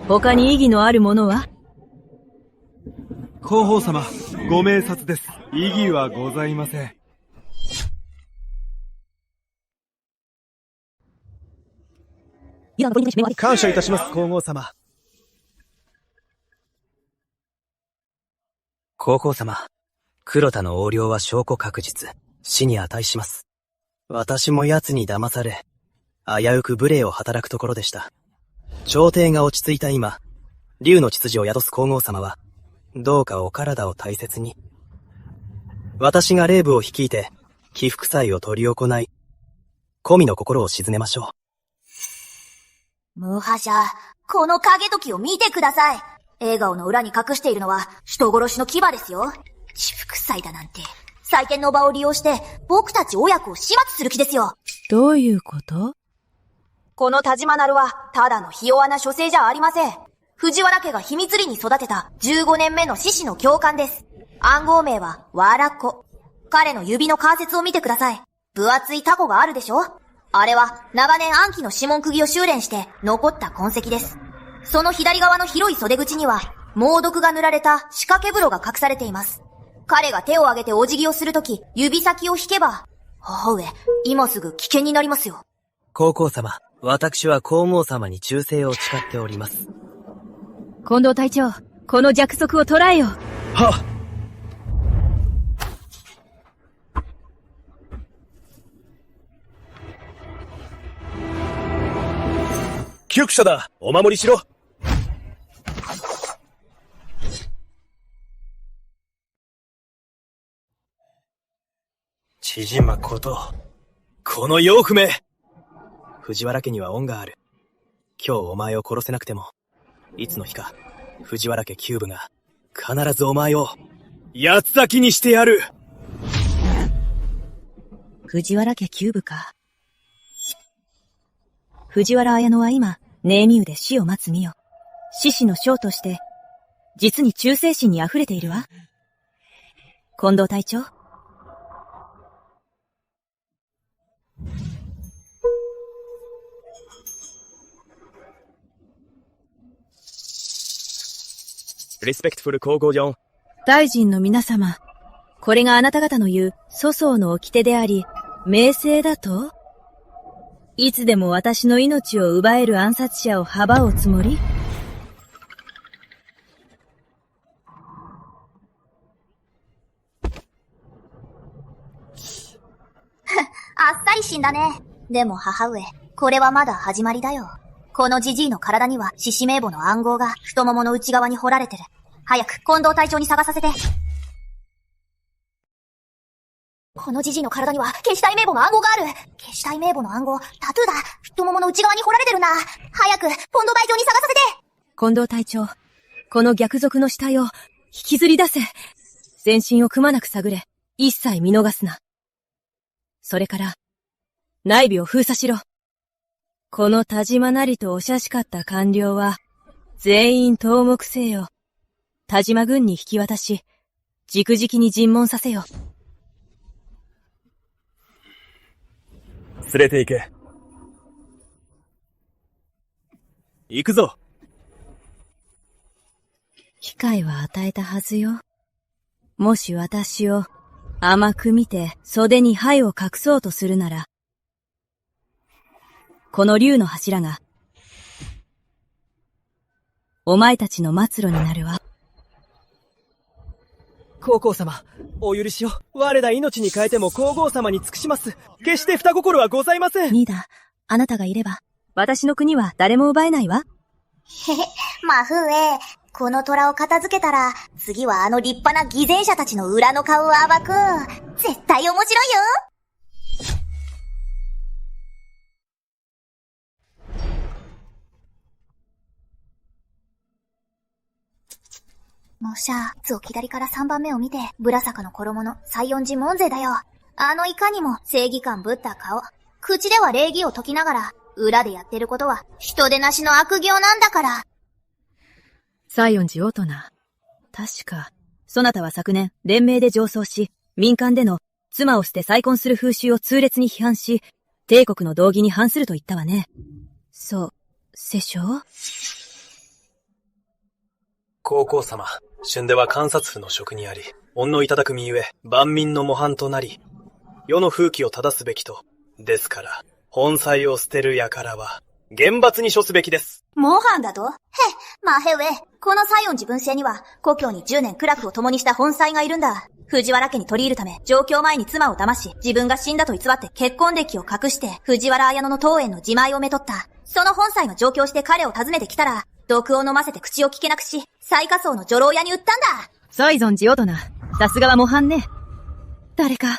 他に意義のあるものは？皇后様、ご明察です。異議はございません。感謝いたします、皇后様。皇后様、黒田の横領は証拠確実、死に値します。私も奴に騙され、危うく無礼を働くところでした。朝廷が落ち着いた今、竜の秩序を宿す皇后様は、どうかお体を大切に。私が霊部を率いて、祈福祭を執り行い、古民の心を鎮めましょう。ムハシャ、この影時を見てください。笑顔の裏に隠しているのは人殺しの牙ですよ。祈福祭だなんて、祭典の場を利用して僕たち親子を始末する気ですよ。どういうこと？この田島なるはただのひ弱な書生じゃありません。藤原家が秘密裏に育てた15年目の獅子の教官です。暗号名はワーラッコ。彼の指の関節を見てください。分厚いタコがあるでしょ？あれは長年暗記の指紋釘を修練して残った痕跡です。その左側の広い袖口には猛毒が塗られた仕掛け風呂が隠されています。彼が手を挙げてお辞儀をするとき、指先を引けば、母上、今すぐ危険になりますよ。皇后様、私は皇后様に忠誠を誓っております。近藤隊長、この弱足を捕らえよ。はっ。窮者だ、お守りしろ。縮まこと。この妖婦め！藤原家には恩がある。今日お前を殺せなくても、いつの日か、藤原家キューブが、必ずお前を、八つ裂きにしてやる！藤原家キューブか。藤原綾乃は今、ネーミウで死を待つ身よ。獅子の将として、実に忠誠心に溢れているわ。近藤隊長。リスペクトフル皇后4。大臣の皆様、これがあなた方の言う粗相の掟であり、名声だと？いつでも私の命を奪える暗殺者を阻うおつもり？あっさり死んだね。でも母上、これはまだ始まりだよ。このジジイの体には獅子名簿の暗号が太ももの内側に彫られてる。早く近藤隊長に探させて。このジジイの体には消し体名簿の暗号がある。消し体名簿の暗号、タトゥーだ。太ももの内側に彫られてるな。早く近藤隊長に探させて。近藤隊長、この逆賊の死体を引きずり出せ。全身をくまなく探れ。一切見逃すな。それから、内部を封鎖しろ。この田島なりとおしゃしかった官僚は、全員投獄せよ。田島軍に引き渡し、直々に尋問させよ。連れて行け。行くぞ。機会は与えたはずよ。もし私を甘く見て袖に灰を隠そうとするなら、この竜の柱が、お前たちの末路になるわ。皇后様、お許しを。我ら命に変えても皇后様に尽くします。決して二心はございません。リーダー、あなたがいれば、私の国は誰も奪えないわ。へへ、マフーこの虎を片付けたら、次はあの立派な偽善者たちの裏の顔を暴く。絶対面白いよ。もしゃ、左から3番目を見て、ブラ坂の衣の西園寺門勢だよ。あのいかにも正義感ぶった顔。口では礼儀を解きながら、裏でやってることは人でなしの悪行なんだから。西園寺大人。確か、そなたは昨年、連盟で上奏し、民間での妻を捨て再婚する風習を痛烈に批判し、帝国の道義に反すると言ったわね。そう、世称？皇后様、春では監察府の職にあり、恩のいただく身ゆえ、万民の模範となり、世の風紀を正すべきと。ですから、本妻を捨てる輩は、厳罰に処すべきです。模範だと？マヘウェ、この西園寺文政には、故郷に10年苦楽を共にした本妻がいるんだ。藤原家に取り入るため、上京前に妻を騙し、自分が死んだと偽って結婚歴を隠して、藤原綾乃の当園の自前をめとった。その本妻が上京して彼を訪ねてきたら、毒を飲ませて口を聞けなくし、最下層の女郎屋に売ったんだ。西園寺大人、さすがは模範ね。誰か、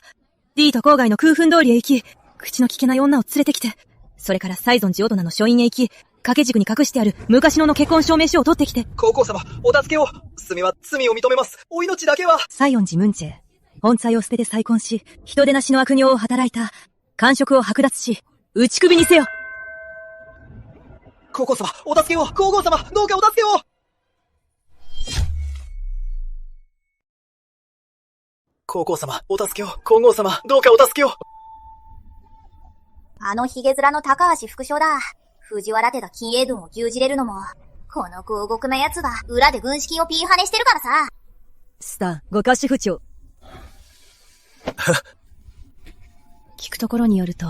D と郊外の空奮通りへ行き、口の聞けない女を連れてきて、それから西園寺大人の書院へ行き、掛け軸に隠してある昔の結婚証明書を取ってきて。皇后様、お助けを。罪は罪を認めます。お命だけは。西園寺ムンチェ、本妻を捨てて再婚し、人でなしの悪行を働いた、官職を剥奪し、打ち首にせよ。皇后様、お助けを。皇后様、どうかお助けを。皇后様、お助けを。皇后様、どうかお助けを。あのヒゲ面の高橋副将だ。藤原家が金英軍を牛耳れるのも、この強獄な奴が裏で軍資金をピーハネしてるからさ。スタン、ご家主府長。聞くところによると、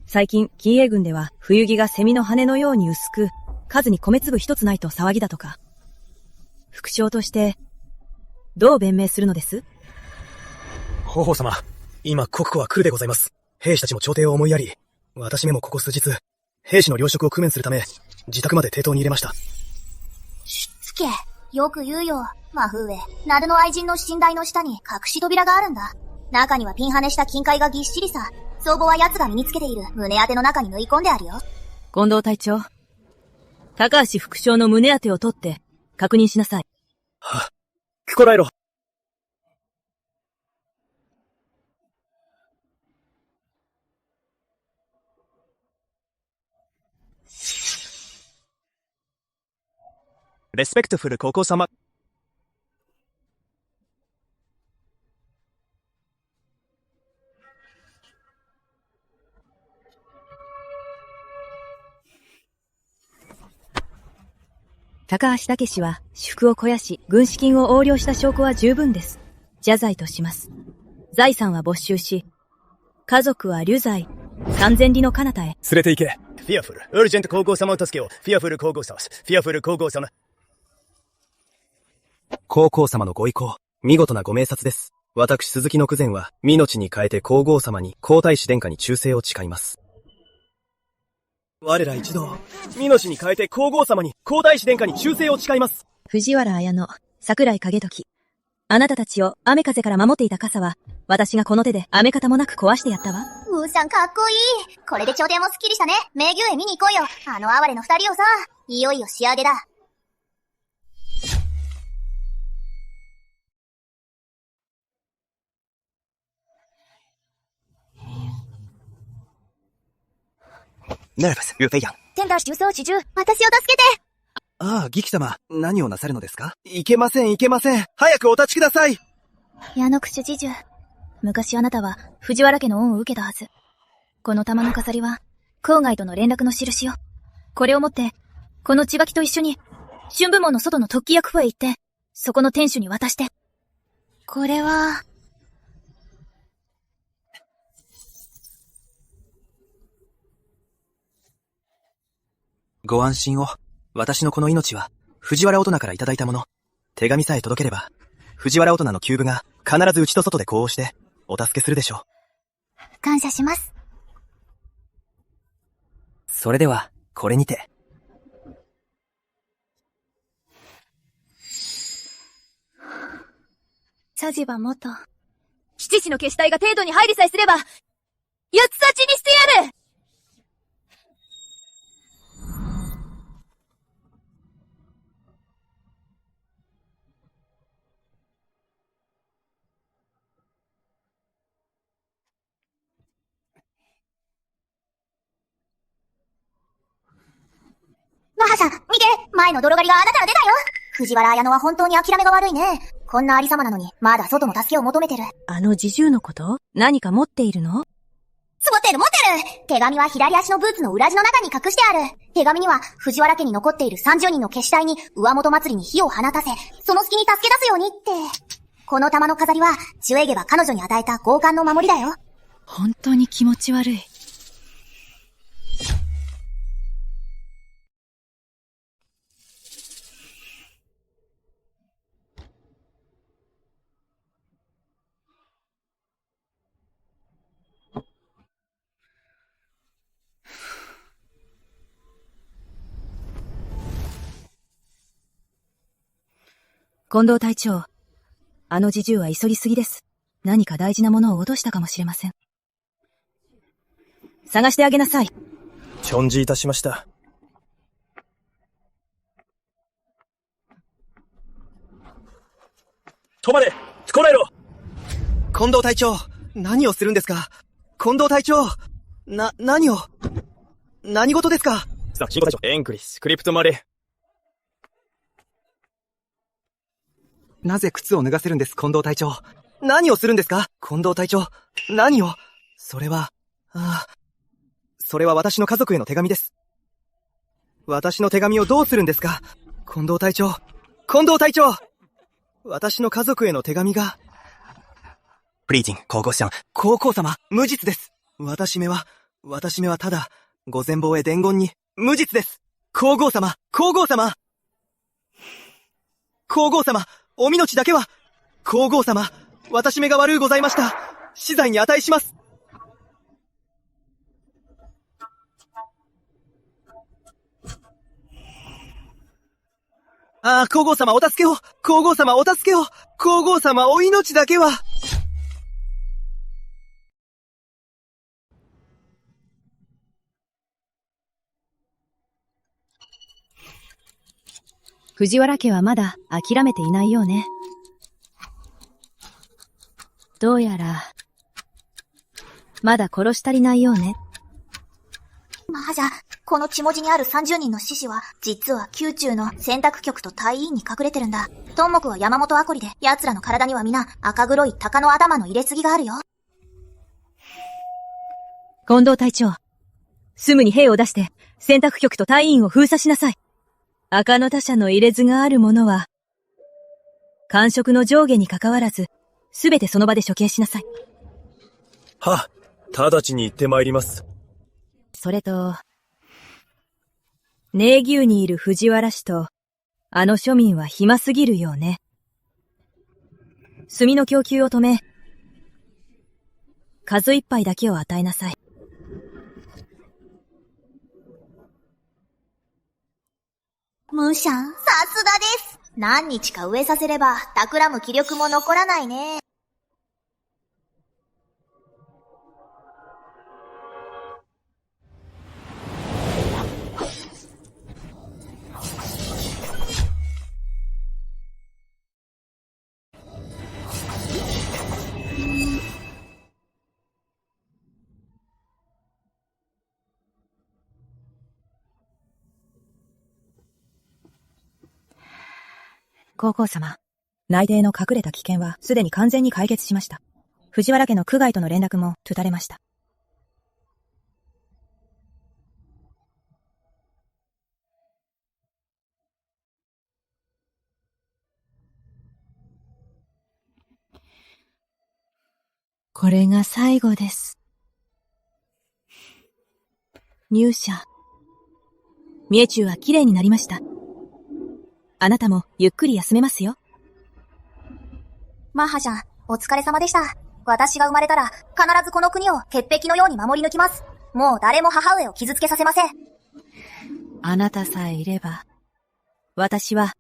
最近、金英軍では冬着がセミの羽のように薄く、数に米粒一つないと騒ぎだとか。副将として、どう弁明するのです？皇后様、今国庫は来るでございます。兵士たちも朝廷を思いやり、私めもここ数日、兵士の糧食を工面するため、自宅まで抵当に入れました。しつけ、よく言うよ。マフーエ、ナルの愛人の寝台の下に隠し扉があるんだ。中にはピンハネした金塊がぎっしりさ。装具は奴が身につけている胸当ての中に縫い込んであるよ。近藤隊長。高橋副将の胸当てを取って、確認しなさい。は、こらえろ。レスペクトフル高校様。高橋武士は私腹を肥やし、軍資金を横領した証拠は十分です。謝罪とします。財産は没収し、家族は流罪、3000里の彼方へ。連れて行け。フィアフル、ウルジェント皇后様を助けよう。フィアフル皇后様、フィアフル皇后様。皇后様のご意向、見事なご明察です。私、鈴木の九前は、命に変えて皇后様に、皇太子殿下に忠誠を誓います。我ら一同、命に変えて皇后様に、皇太子殿下に忠誠を誓います。藤原綾乃、桜井景時。あなたたちを雨風から守っていた傘は、私がこの手で雨方もなく壊してやったわ。ウーさんかっこいい。これで朝廷もスッキリしたね。名牛へ見に行こうよ。あの哀れの二人をさ。いよいよ仕上げだ。Nervous, 岳飞扬。天道主走始終、私を助けて。ああ、義貴様、何をなさるのですか？いけません、いけません。早くお立ちください。矢野口侍従。昔あなたは藤原家の恩を受けたはず。この玉の飾りは、郊外との連絡の印よ。これを持って、この千葉木と一緒に、春部門の外の突起役府へ行って、そこの天守に渡して。これは、ご安心を。私のこの命は、藤原大人からいただいたもの。手紙さえ届ければ、藤原大人の弓部が必ず内と外で呼応して、お助けするでしょう。感謝します。それでは、これにて。茶事は元。七子の消し体が程度に入りさえすれば、八つ立ちにしてやる。マハさん、見て、前の泥狩りがあなたの出たよ。藤原綾乃は本当に諦めが悪いね。こんなありさまなのに、まだ外の助けを求めてる。あの侍従のこと？何か持っているの？持ってる。手紙は左足のブーツの裏地の中に隠してある。手紙には、藤原家に残っている30人の消し体に、上本祭りに火を放たせ、その隙に助け出すようにって。この玉の飾りは、ジュエゲが彼女に与えた強姦の守りだよ。本当に気持ち悪い。近藤隊長、あの侍従は急ぎすぎです。何か大事なものを落としたかもしれません。探してあげなさい。承知いたしました。止まれ！こらえろ！近藤隊長、何をするんですか？近藤隊長、何を？何事ですか？さあ、近藤隊長、エンクリス、クリプトマレー。なぜ靴を脱がせるんです、近藤隊長。何をするんですか？近藤隊長、何を？それは私の家族への手紙です。私の手紙をどうするんですか？近藤隊長、私の家族への手紙が。プリーティン、皇后様。皇后様、無実です。私めはただ、ご前方へ伝言に、無実です。皇后様、お命だけは、皇后様、私めが悪うございました。死罪に値します。皇后様お助けを、皇后様お命だけは。藤原家はまだ諦めていないようね。どうやら、まだ殺し足りないようね。マージャ、この血文字にある30人の獅子は、実は宮中の選択局と隊員に隠れてるんだ。トンモクは山本アコリで、奴らの体には皆赤黒い鷹の頭の入れすぎがあるよ。近藤隊長、すぐに兵を出して、選択局と隊員を封鎖しなさい。赤の他者の入れ図があるものは、官職の上下に関わらず、すべてその場で処刑しなさい。は、直ちに行ってまいります。それと、寧宮にいる藤原氏と、あの庶民は暇すぎるようね。炭の供給を止め、数一杯だけを与えなさい。ムシャン、さすがです。何日か植えさせれば、企む気力も残らないね。皇后様、内廷の隠れた危険はすでに完全に解決しました。藤原家の区外との連絡も途絶れました。これが最後です。入社。三重中は綺麗になりました。あなたもゆっくり休めますよ。マハジャン、お疲れ様でした。私が生まれたら、必ずこの国を鉄壁のように守り抜きます。もう誰も母上を傷つけさせません。あなたさえいれば、私は、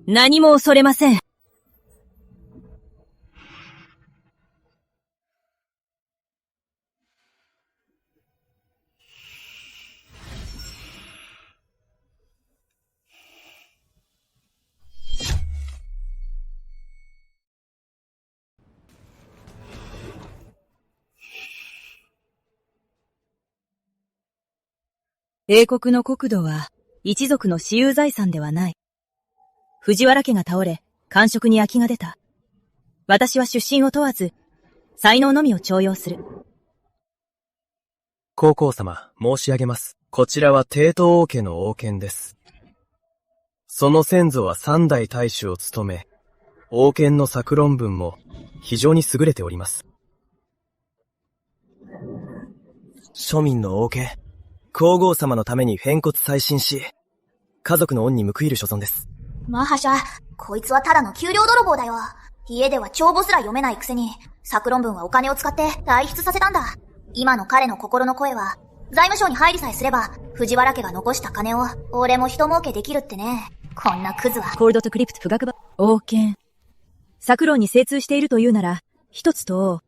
何も恐れません。英国の国土は一族の私有財産ではない。藤原家が倒れ、官職に空きが出た。私は出身を問わず、才能のみを重用する。皇后様、申し上げます。こちらは帝都王家の王権です。その先祖は三代大主を務め、王権の作論文も非常に優れております。庶民の王家、皇后様のために偏骨再審し、家族の恩に報いる所存です。マハシャ、こいつはただの給料泥棒だよ。家では帳簿すら読めないくせに、作論文はお金を使って代筆させたんだ。今の彼の心の声は、財務省に入りさえすれば、藤原家が残した金を、俺も人儲けできるってね。こんなクズは。コールドとクリプト不学場、王権。作論に精通しているというなら、一つと、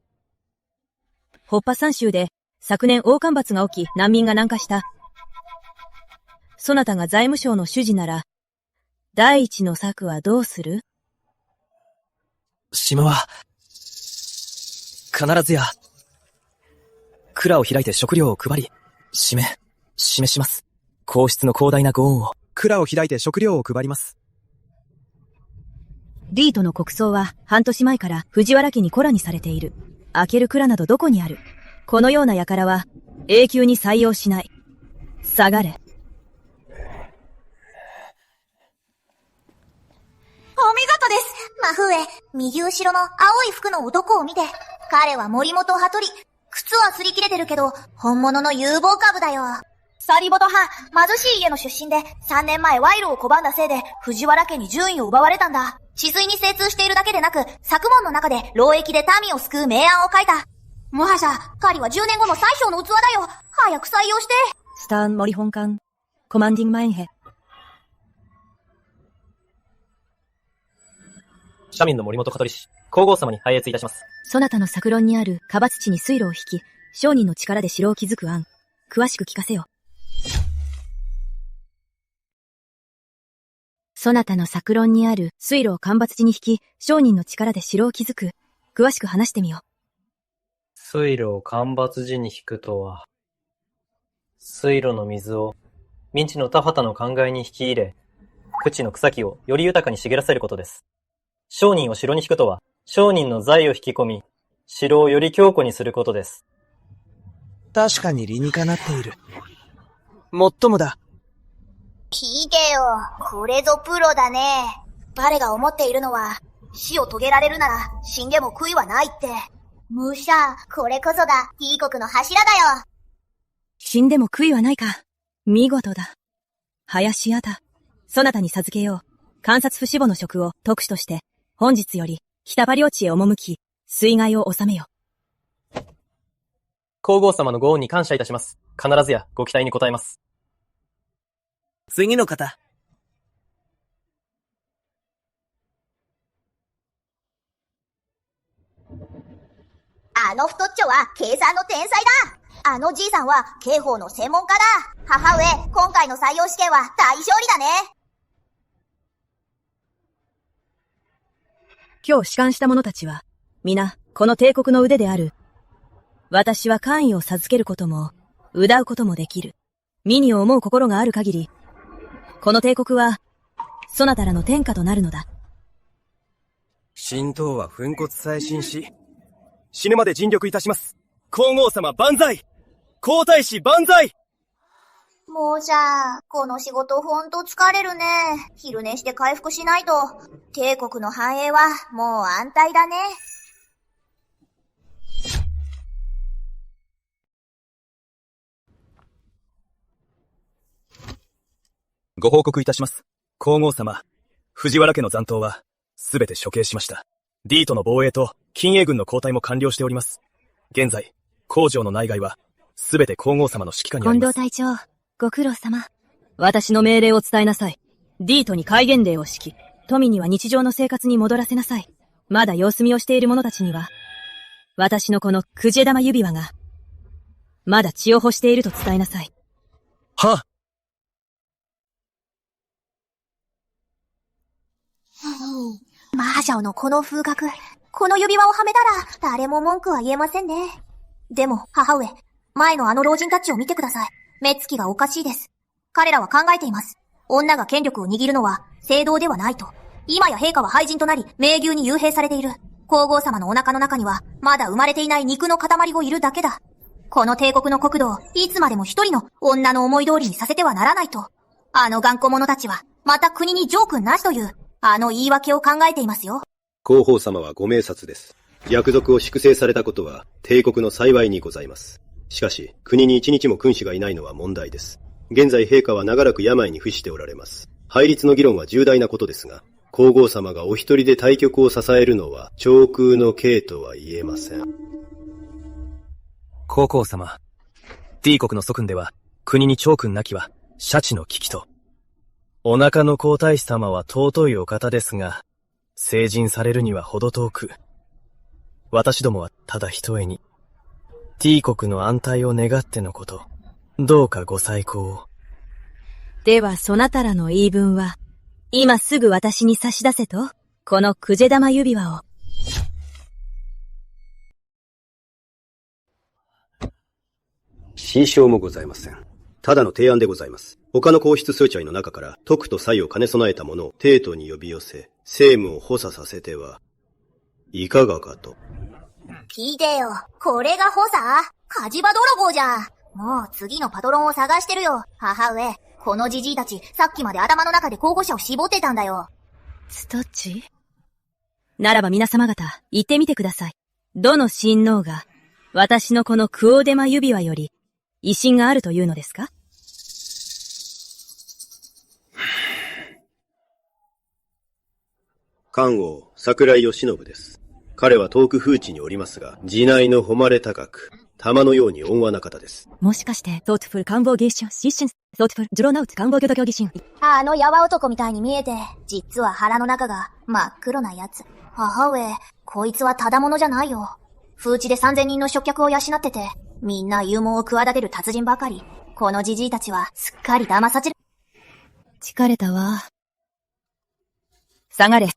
ホッパ山州で、昨年王干ばつが起き難民が南下した。そなたが財務省の主事なら、第一の策はどうする？島は、必ずや、蔵を開いて食料を配り、示します。皇室の広大なご恩を。蔵を開いて食料を配ります。リートの国葬は半年前から藤原家にコラにされている。開ける蔵などどこにある？このような輩は永久に採用しない。下がれ。お見事です。真冬、右後ろの青い服の男を見て。彼は森本羽鳥。靴は擦り切れてるけど、本物の有望株だよ。サリボト派、貧しい家の出身で、3年前賄賂を拒んだせいで、藤原家に順位を奪われたんだ。治水に精通しているだけでなく、作問の中で、労役で民を救う明暗を書いた。もはや、彼は10年後の最小の器だよ。早く採用して。スターン森本館、コマンディングマインヘ。庶民の森本香取氏、皇后様に拝謁いたします。そなたの作論にあるカバ土に水路を引き、商人の力で城を築く案、詳しく聞かせよ。そなたの策論にある水路を干ばつ地に引き、商人の力で城を築く。詳しく話してみよう。水路を干ばつ時に引くとは、水路の水を民地の田畑の灌漑に引き入れ、朽地の草木をより豊かに茂らせることです。商人を城に引くとは、商人の財を引き込み、城をより強固にすることです。確かに理にかなっている。もっともだ。聞いてよ。これぞプロだね。彼が思っているのは、死を遂げられるなら死んでも悔いはないって。武者、これこそが T 国の柱だよ。死んでも悔いはないか。見事だ。林家だ。そなたに授けよう。監察府支母の職を特使として、本日より北場領地へ赴き、水害を収めよ。皇后様のご恩に感謝いたします。必ずやご期待に応えます。次の方。あの太っちょは計算の天才だ。あのじいさんは刑法の専門家だ。母上、今回の採用試験は大勝利だね。今日仕官した者たちは、皆、この帝国の腕である。私は官位を授けることも、うだうこともできる。身に思う心がある限り、この帝国は、そなたらの天下となるのだ。神道は粉骨さえ死し、死ぬまで尽力いたします。皇后様万歳！皇太子万歳！もうさ、この仕事ほんと疲れるね。昼寝して回復しないと、帝国の繁栄はもう安泰だね。ご報告いたします。皇后様、藤原家の残党は、すべて処刑しました。D との防衛と、近衛軍の交代も完了しております。現在、皇城の内外は、すべて皇后様の指揮下にあります。近藤隊長、ご苦労様。私の命令を伝えなさい。D とに戒厳令を敷き、富には日常の生活に戻らせなさい。まだ様子見をしている者たちには、私のこのくじ玉指輪が、まだ血を欲していると伝えなさい。はっ。マーシャオのこの風格、この指輪をはめたら誰も文句は言えませんね。でも、母上、前のあの老人たちを見てください。目つきがおかしいです。彼らは考えています。女が権力を握るのは正道ではないと。今や陛下は廃人となり、名牛に幽閉されている。皇后様のお腹の中には、まだ生まれていない肉の塊がいるだけだ。この帝国の国土を、いつまでも一人の女の思い通りにさせてはならないと。あの頑固者たちは、また国にジョークなしという、あの言い訳を考えていますよ。皇后様はご明察です。約束を粛清されたことは帝国の幸いにございます。しかし、国に一日も君主がいないのは問題です。現在陛下は長らく病に伏しておられます。配列の議論は重大なことですが、皇后様がお一人で大局を支えるのは長空の計とは言えません。皇后様、D 国の祖君では、国に長君なきは、社稷の危機と。お腹の皇太子様は尊いお方ですが、成人されるには程遠く、私どもはただ一重に、T 国の安泰を願ってのこと、どうかご再考を。ではそなたらの言い分は、今すぐ私に差し出せと、このくじ玉指輪を。心証もございません。ただの提案でございます。他の皇室数値の中から徳と才を兼ね備えた者を帝都に呼び寄せ、政務を補佐させては、いかがかと。聞いてよ。これが補佐？火事場泥棒じゃん。もう次のパトロンを探してるよ。母上、このじじいたち、さっきまで頭の中で候補者を絞ってたんだよ。ストッチ？ならば皆様方、言ってみてください。どの親王が、私のこのクオデマ指輪より、威信があるというのですか？漢王、桜井義信です。彼は遠く風地におりますが、自内の誉れ高く、玉のように温和な方です。もしかして、thoughtful官房技師失神、thoughtful ジュロナウツ官房漁業技師。あのヤワ男みたいに見えて、実は腹の中が真っ黒なやつ。母上、こいつはただものじゃないよ。風地で3000人の食客を養ってて、みんな勇猛を企てる達人ばかり。このじじいたちはすっかり騙される。疲れたわ。下がれ。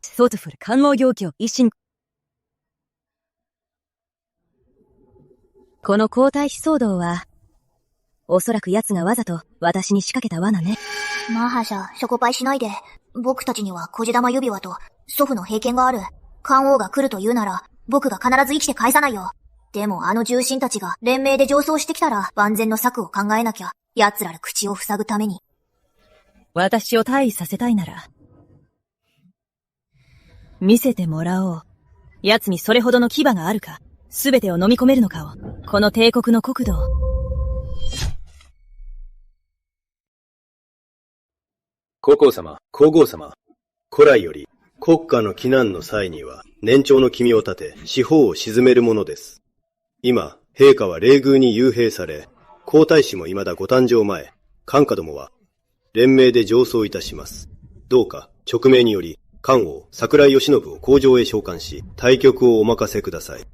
ソートフル官能行基一心。この皇太子騒動は、おそらく奴がわざと私に仕掛けた罠ね。マハシャ、しょこぱいしないで。僕たちには小玉指輪と祖父の平権がある。漢王が来ると言うなら、僕が必ず生きて返さないよ。でもあの重臣たちが連名で上奏してきたら万全の策を考えなきゃ。奴らの口を塞ぐために。私を退位させたいなら、見せてもらおう。奴にそれほどの牙があるか、すべてを飲み込めるのかを、この帝国の国土を。皇后様、皇后様。古来より、国家の危難の際には、年長の君を立て、四方を鎮めるものです。今、陛下は冷遇に幽閉され、皇太子も未だご誕生前、官下どもは、連名で上奏いたします。どうか、勅命により、漢王、桜井義信を皇城へ召喚し、対局をお任せください。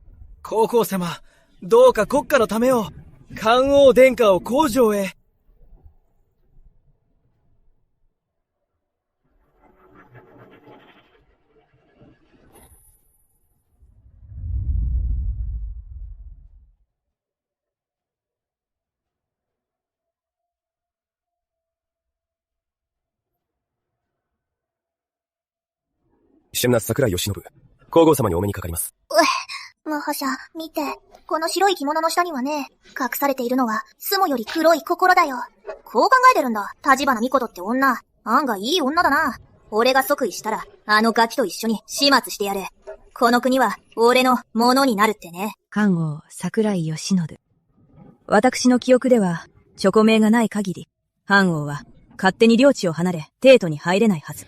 皇后様、どうか国家のためを、漢王殿下を皇城へ。春夏桜井義信、皇后様にお目にかかります。マハシャ、見て。この白い着物の下にはね、隠されているのは、スモより黒い心だよ。こう考えてるんだ、立花美琴って女。案外いい女だな。俺が即位したら、あのガキと一緒に始末してやる。この国は、俺のものになるってね。漢王、桜井義信。私の記憶では、勅命がない限り、漢王は、勝手に領地を離れ、帝都に入れないはず。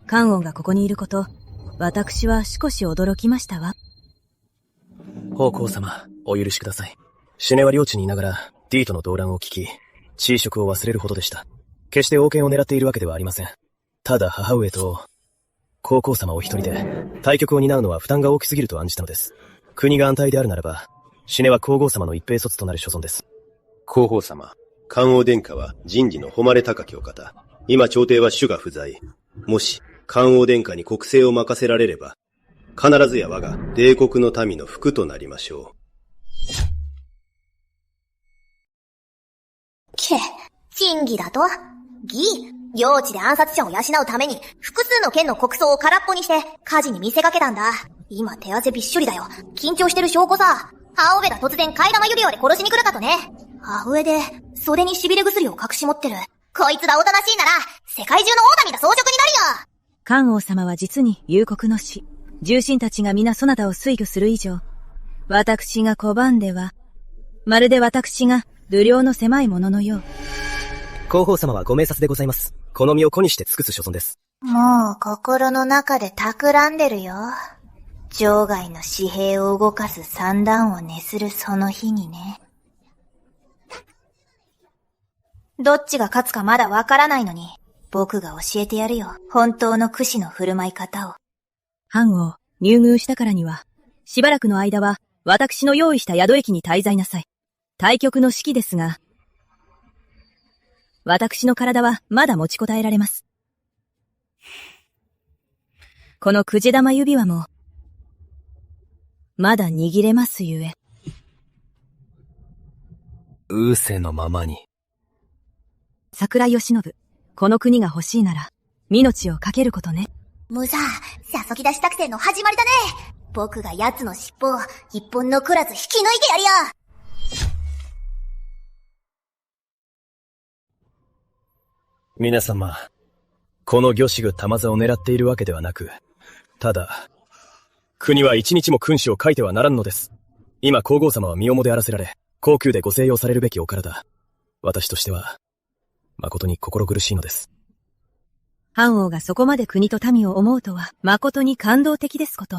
漢王がここにいること、私は少し驚きましたわ。皇后様、お許しください。シュネは領地にいながら、ディートの動乱を聞き、地位職を忘れるほどでした。決して王権を狙っているわけではありません。ただ母上と、皇后様お一人で、対局を担うのは負担が大きすぎると案じたのです。国が安泰であるならば、シュネは皇后様の一兵卒となる所存です。皇后様、漢王殿下は人事の誉れ高きお方。今朝廷は主が不在。もし、漢王殿下に国政を任せられれば、必ずや我が帝国の民の福となりましょう。珍義だと？義？領地で暗殺者を養うために、複数の県の国葬を空っぽにして、火事に見せかけたんだ。今手汗びっしょりだよ。緊張してる証拠さ。母上が突然替え玉指輪で殺しに来るかとね。上で、袖に痺れ薬を隠し持ってる。こいつがおとなしいなら、世界中のオーナミが装飾になるよ。漢王様は実に幽谷の死。重臣たちが皆そなたを推挙する以上、私が拒んでは、まるで私が度量の狭いもののよう。皇后様はご明察でございます。この身を粉にして尽くす所存です。もう心の中で企んでるよ。場外の紙幣を動かす算段を熱するその日にね。どっちが勝つかまだわからないのに、僕が教えてやるよ。本当の騎士の振る舞い方を。藩を入宮したからには、しばらくの間は私の用意した宿駅に滞在なさい。対局の式ですが、私の体はまだ持ちこたえられます。このくじ玉指輪も、まだ握れますゆえ。仰せのままに。桜井義信、この国が欲しいなら、命をかけることね。ムザー、誘き出し作戦の始まりだね。僕が奴の尻尾を一本残らず引き抜いてやるよ。皆様、この魚種玉座を狙っているわけではなく、ただ、国は一日も君主を欠いてはならんのです。今皇后様は身重であらせられ、皇宮でご静養されるべきお体。私としては、誠に心苦しいのです。藩王がそこまで国と民を思うとは、誠に感動的ですこと。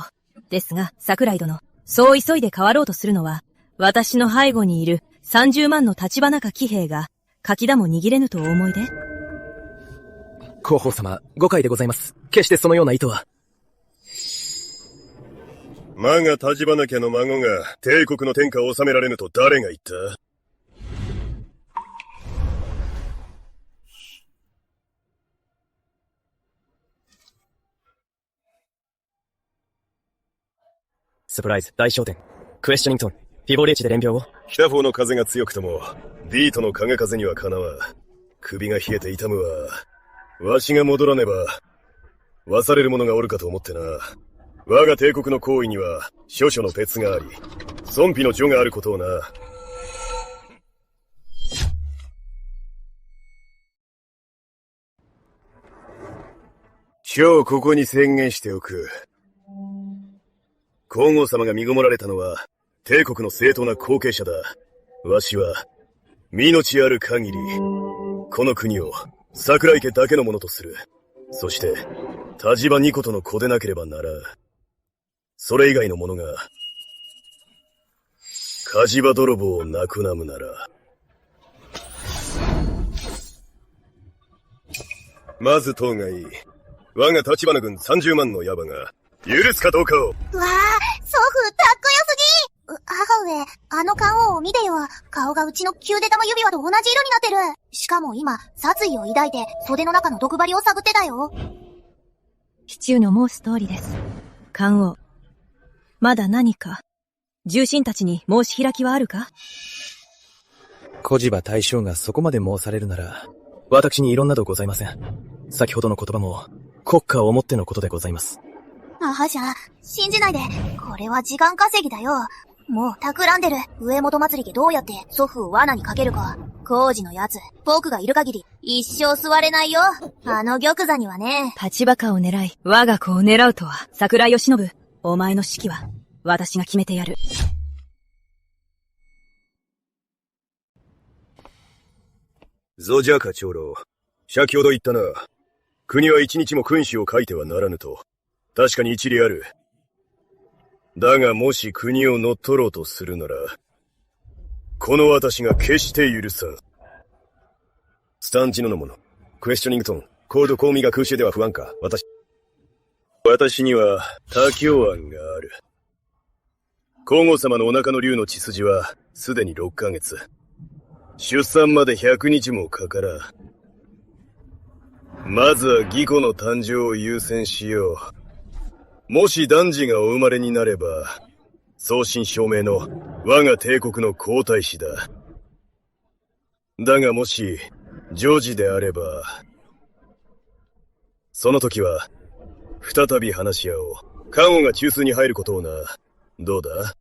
ですが、桜井殿、そう急いで変わろうとするのは、私の背後にいる30万の立花か騎兵が、柿田も握れぬとお思いで。広報様、誤解でございます。決してそのような意図は。我が立花家の孫が帝国の天下を治められぬと誰が言った？スプライズ、大商店、クエスチョニングトン、フィボレーチで連病を。北方の風が強くとも、ディートの影風にはかなわ。首が冷えて痛むわ。わしが戻らねば、忘れる者がおるかと思ってな。我が帝国の行為には、諸々の別があり、尊卑の序があることをな。今日ここに宣言しておく。皇后様が身ごもられたのは、帝国の正当な後継者だ。わしは、身のちある限り、この国を桜井家だけのものとする。そして、田島ニコトの子でなければならん。それ以外の者が、火事場泥棒をなくなむなら。まず当該、我が立花軍30万の野馬が、許すかどうかを。わあ、祖父、かっこよすぎ！母上、あの漢王を見てよ。顔がうちの旧出玉指輪と同じ色になってる。しかも今、殺意を抱いて袖の中の毒針を探ってたよ。シチューの申す通りです。漢王。まだ何か、重臣たちに申し開きはあるか？小柴大将がそこまで申されるなら、私に異論などございません。先ほどの言葉も、国家を思ってのことでございます。あはじゃ、信じないで。これは時間稼ぎだよ。もう企んでる。上本祭りでどうやって祖父を罠にかけるか。工事のやつ、僕がいる限り、一生座れないよ。あの玉座にはね。立場下を狙い、我が子を狙うとは、桜井義信。お前の指揮は、私が決めてやる。ゾジャカ長老、先ほど言ったな。国は一日も君主を書いてはならぬと。確かに一理ある。だがもし国を乗っ取ろうとするなら、この私が決して許さん。スタンチノの者、クエスチョニングトン、コールド公民が空襲では不安か。私には多教案がある。皇后様のお腹の竜の血筋はすでに6ヶ月。出産まで100日もかからん。まずは義子の誕生を優先しよう。もし男児がお生まれになれば、送信証明の我が帝国の皇太子だ。だがもし、女児であれば、その時は、再び話し合おう。カンオが中枢に入ることをな。どうだ？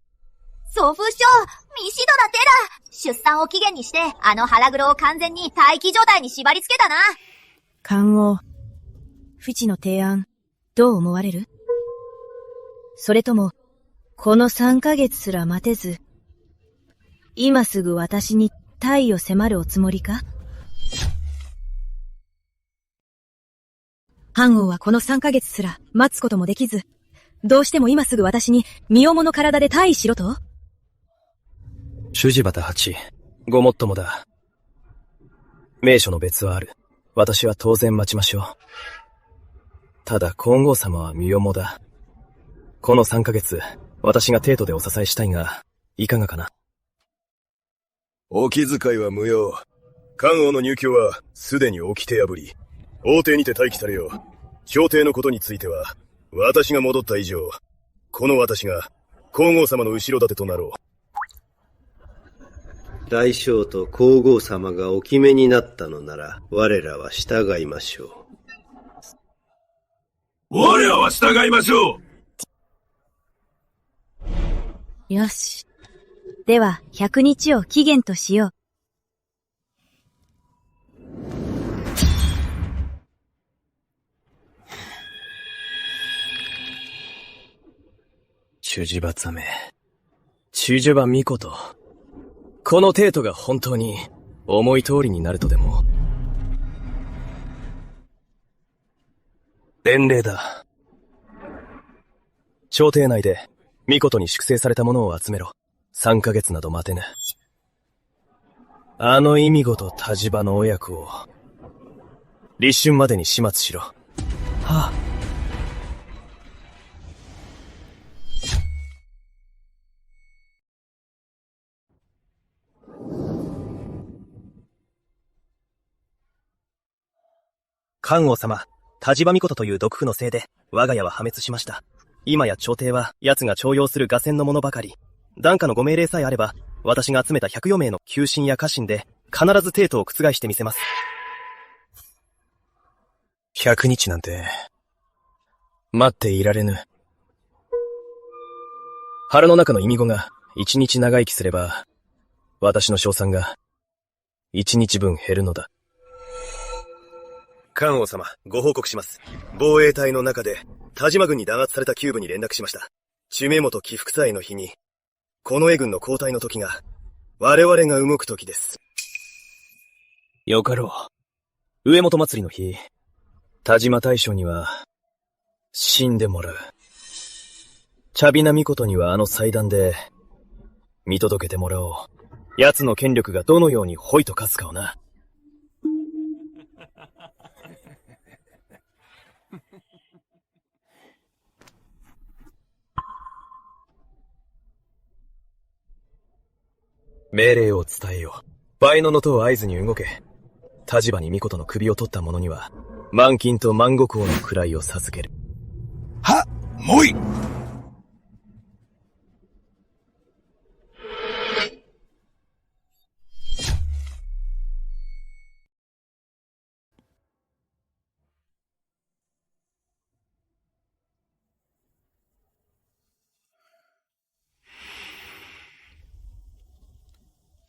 祖父将、ミシドラテラ。出産を期限にして、あの腹黒を完全に待機状態に縛り付けたな。漢王、フィチの提案、どう思われる？それとも、この3ヶ月すら待てず、今すぐ私に退位を迫るおつもりか？藩王はこの3ヶ月すら待つこともできず、どうしても今すぐ私に身重の体で退位しろと？主事畑八、ごもっともだ。名所の別はある。私は当然待ちましょう。ただ皇后様は身重だ。この3ヶ月、私が帝都でお支えしたいが、いかがかな？お気遣いは無用。関王の入居は、すでに掟破り、王邸にて待機されよう。朝廷のことについては、私が戻った以上、この私が、皇后様の後ろ盾となろう。大将と皇后様がお決めになったのなら、我らは従いましょう。我らは従いましょう。よし。では、100日を期限としよう。中事場ザメ。中事場巫女と。この帝都が本当に思い通りになるとでも。伝令だ。朝廷内で巫女に粛清されたものを集めろ。3ヶ月など待てぬ。あの意味ごと田島の親子を立春までに始末しろ。はあ。関王様、田島命という毒婦のせいで、我が家は破滅しました。今や朝廷は、奴が重用する画戦のものばかり。檀家のご命令さえあれば、私が集めた104名の旧臣や家臣で、必ず帝都を覆してみせます。100日なんて、待っていられぬ。腹の中の忌み子が1日長生きすれば、私の賞賛が1日分減るのだ。関王様、ご報告します。防衛隊の中で、田島軍に弾圧された旧部に連絡しました。中名元起伏祭の日に、近衛軍の交代の時が、我々が動く時です。よかろう。上本祭りの日、田島大将には、死んでもらう。茶比奈命にはあの祭壇で、見届けてもらおう。奴の権力がどのようにほいと化すかをな。命令を伝えよう。倍の音を合図に動け。田島に命の首を取った者には、満金と万石王の位を授ける。は、もい。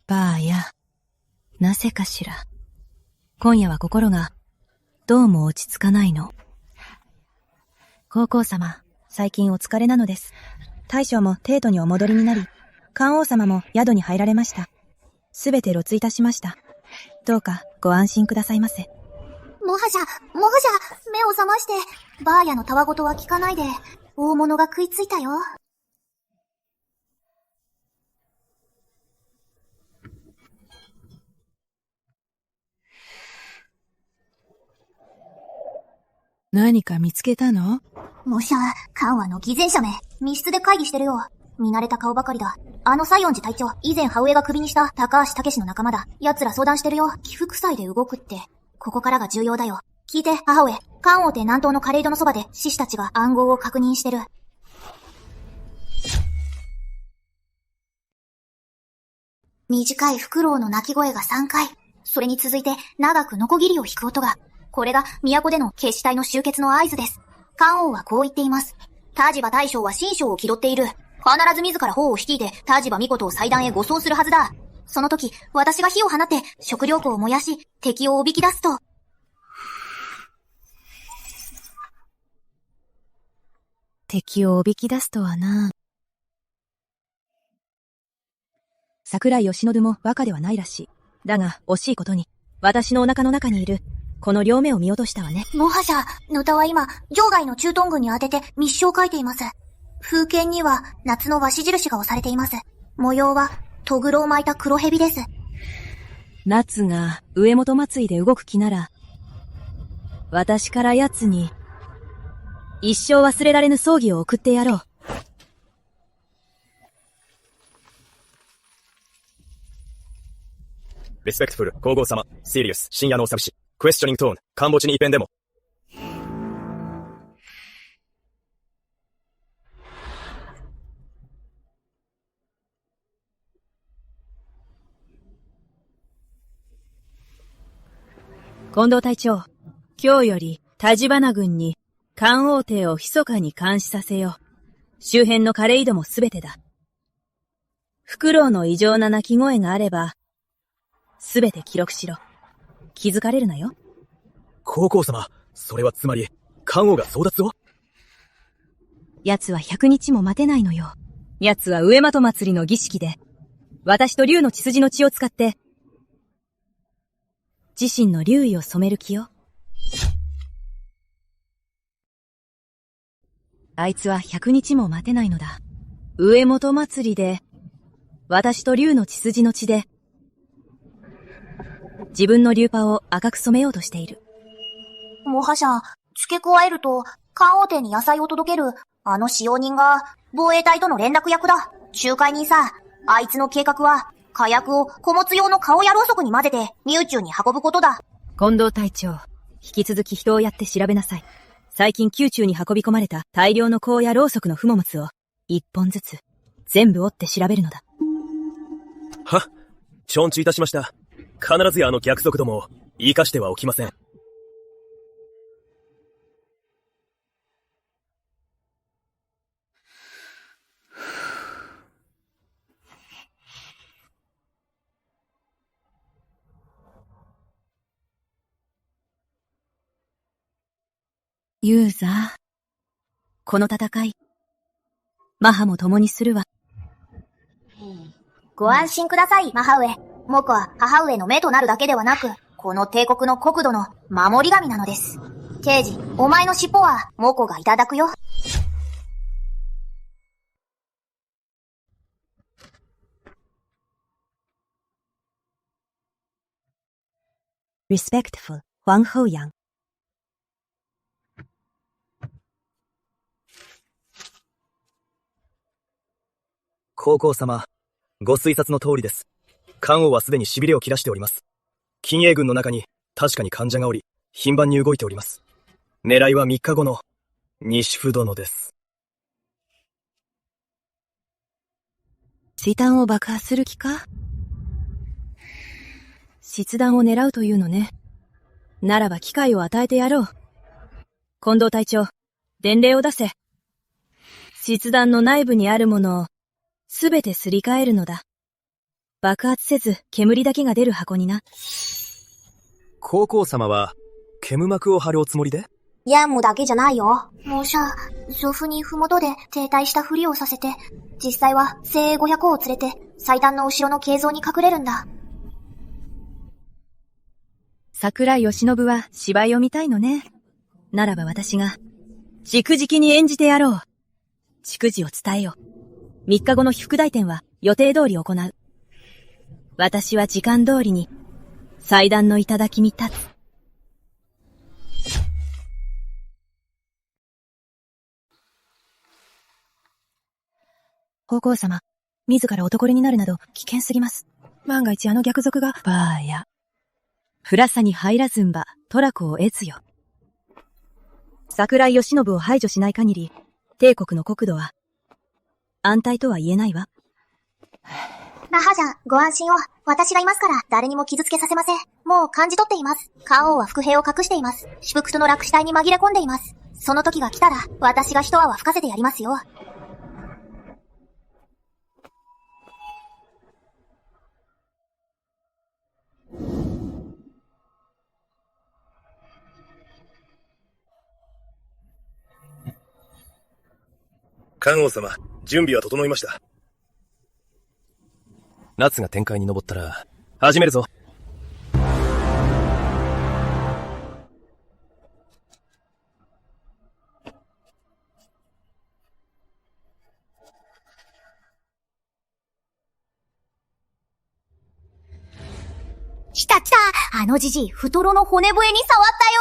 ばあや、なぜかしら。今夜は心が、どうも落ち着かないの。皇后様、最近お疲れなのです。大将も帝都にお戻りになり、関王様も宿に入られました。すべて露いたしました。どうかご安心くださいませ。もはじゃ、目を覚まして、ばあやのたわごとは聞かないで、大物が食いついたよ。何か見つけたの？もしゃ、関和の偽善者め、密室で会議してるよ。見慣れた顔ばかりだ。あの西園寺隊長、以前羽上が首にした高橋武の仲間だ。奴ら相談してるよ。起伏祭で動くって。ここからが重要だよ。聞いて、母上。関王邸南東のカレイドのそばで、志士たちが暗号を確認してる。短いフクロウの鳴き声が3回。それに続いて、長くノコギリを引く音が。これが、都での決死隊の集結の合図です。関王はこう言っています。田島大将は新章を気取っている。必ず自ら砲を率いて、田島命を祭壇へ護送するはずだ。その時、私が火を放って、食料庫を燃やし、敵をおびき出すと。敵をおびき出すとはな。桜井義信も馬鹿ではないらしい。だが、惜しいことに、私のお腹の中にいる、この両目を見落としたわね。もはじゃ、野田は今、場外の駐屯軍に当てて密書を書いています。風剣には、夏の和紙印が押されています。模様は、トグロを巻いた黒蛇です。夏が上本祭りで動く気なら、私から奴に、一生忘れられぬ葬儀を送ってやろう。リスペクトフル、皇后様、シリウス、深夜のお寂し、クエスチョニングトーン、カンボジに一遍でも。近藤隊長、今日より、田島軍に、関王邸を密かに監視させよう。周辺のカレイドもすべてだ。フクロウの異常な鳴き声があれば、すべて記録しろ。気づかれるなよ。皇后様、それはつまり、関王が争奪を？奴は100日も待てないのよ。奴は上的祭りの儀式で、私と竜の血筋の血を使って、自身の竜意を染める気よ。あいつは100日も待てないのだ。上本祭りで、私と竜の血筋の血で、自分の竜パを赤く染めようとしている。もはしゃ、付け加えると、棺王邸に野菜を届ける、あの使用人が、防衛隊との連絡役だ。仲介人さ、あいつの計画は、火薬を小物用の顔やろうそくに混ぜて、ミュウチュウに運ぶことだ。近藤隊長、引き続き人をやって調べなさい。最近宮中に運び込まれた大量の香やろうそくの不物を、一本ずつ、全部折って調べるのだ。は、承知いたしました。必ずやあの逆賊どもを、生かしてはおきません。ユーザー。この戦い、マハも共にするわ。ご安心ください、母上。僕は母上の目となるだけではなく、この帝国の国土の守り神なのです。刑事、お前の尻尾は、モコがいただくよ。Respectful, ワンホーヤン。皇后様、ご推察の通りです。関王はすでに痺れを切らしております。禁衛軍の中に確かに患者がおり、頻繁に動いております。狙いは3日後の西府殿です。子弾を爆破する気か？実弾を狙うというのね。ならば機会を与えてやろう。近藤隊長、伝令を出せ。実弾の内部にあるものをすべてすり替えるのだ。爆発せず煙だけが出る箱にな。皇后様は煙幕を張るおつもりで？ヤンムだけじゃないよ。もうしゃ、祖父にふもとで停滞したふりをさせて、実際は精鋭500を連れて最短の後ろの形像に隠れるんだ。桜井義信は芝居を見たいのね。ならば私が直々に演じてやろう。逐次を伝えよう。3日後の被服大典は予定通り行う。私は時間通りに祭壇の頂に立つ。皇后様、自ら男になるなど危険すぎます。万が一あの逆賊が、バーや。フラサに入らずんば、トラコを得ずよ。桜井義信を排除しない限り、帝国の国土は、安泰とは言えないわ。ラハジャン、ご安心を。私がいますから誰にも傷つけさせません。もう感じ取っています。関王は伏兵を隠しています。シュプクトの落死体に紛れ込んでいます。その時が来たら、私が一泡吹かせてやりますよ。関王様、準備は整いました。夏が天界に昇ったら、始めるぞ。来た来た！あのじじい、太郎の骨笛に触ったよ！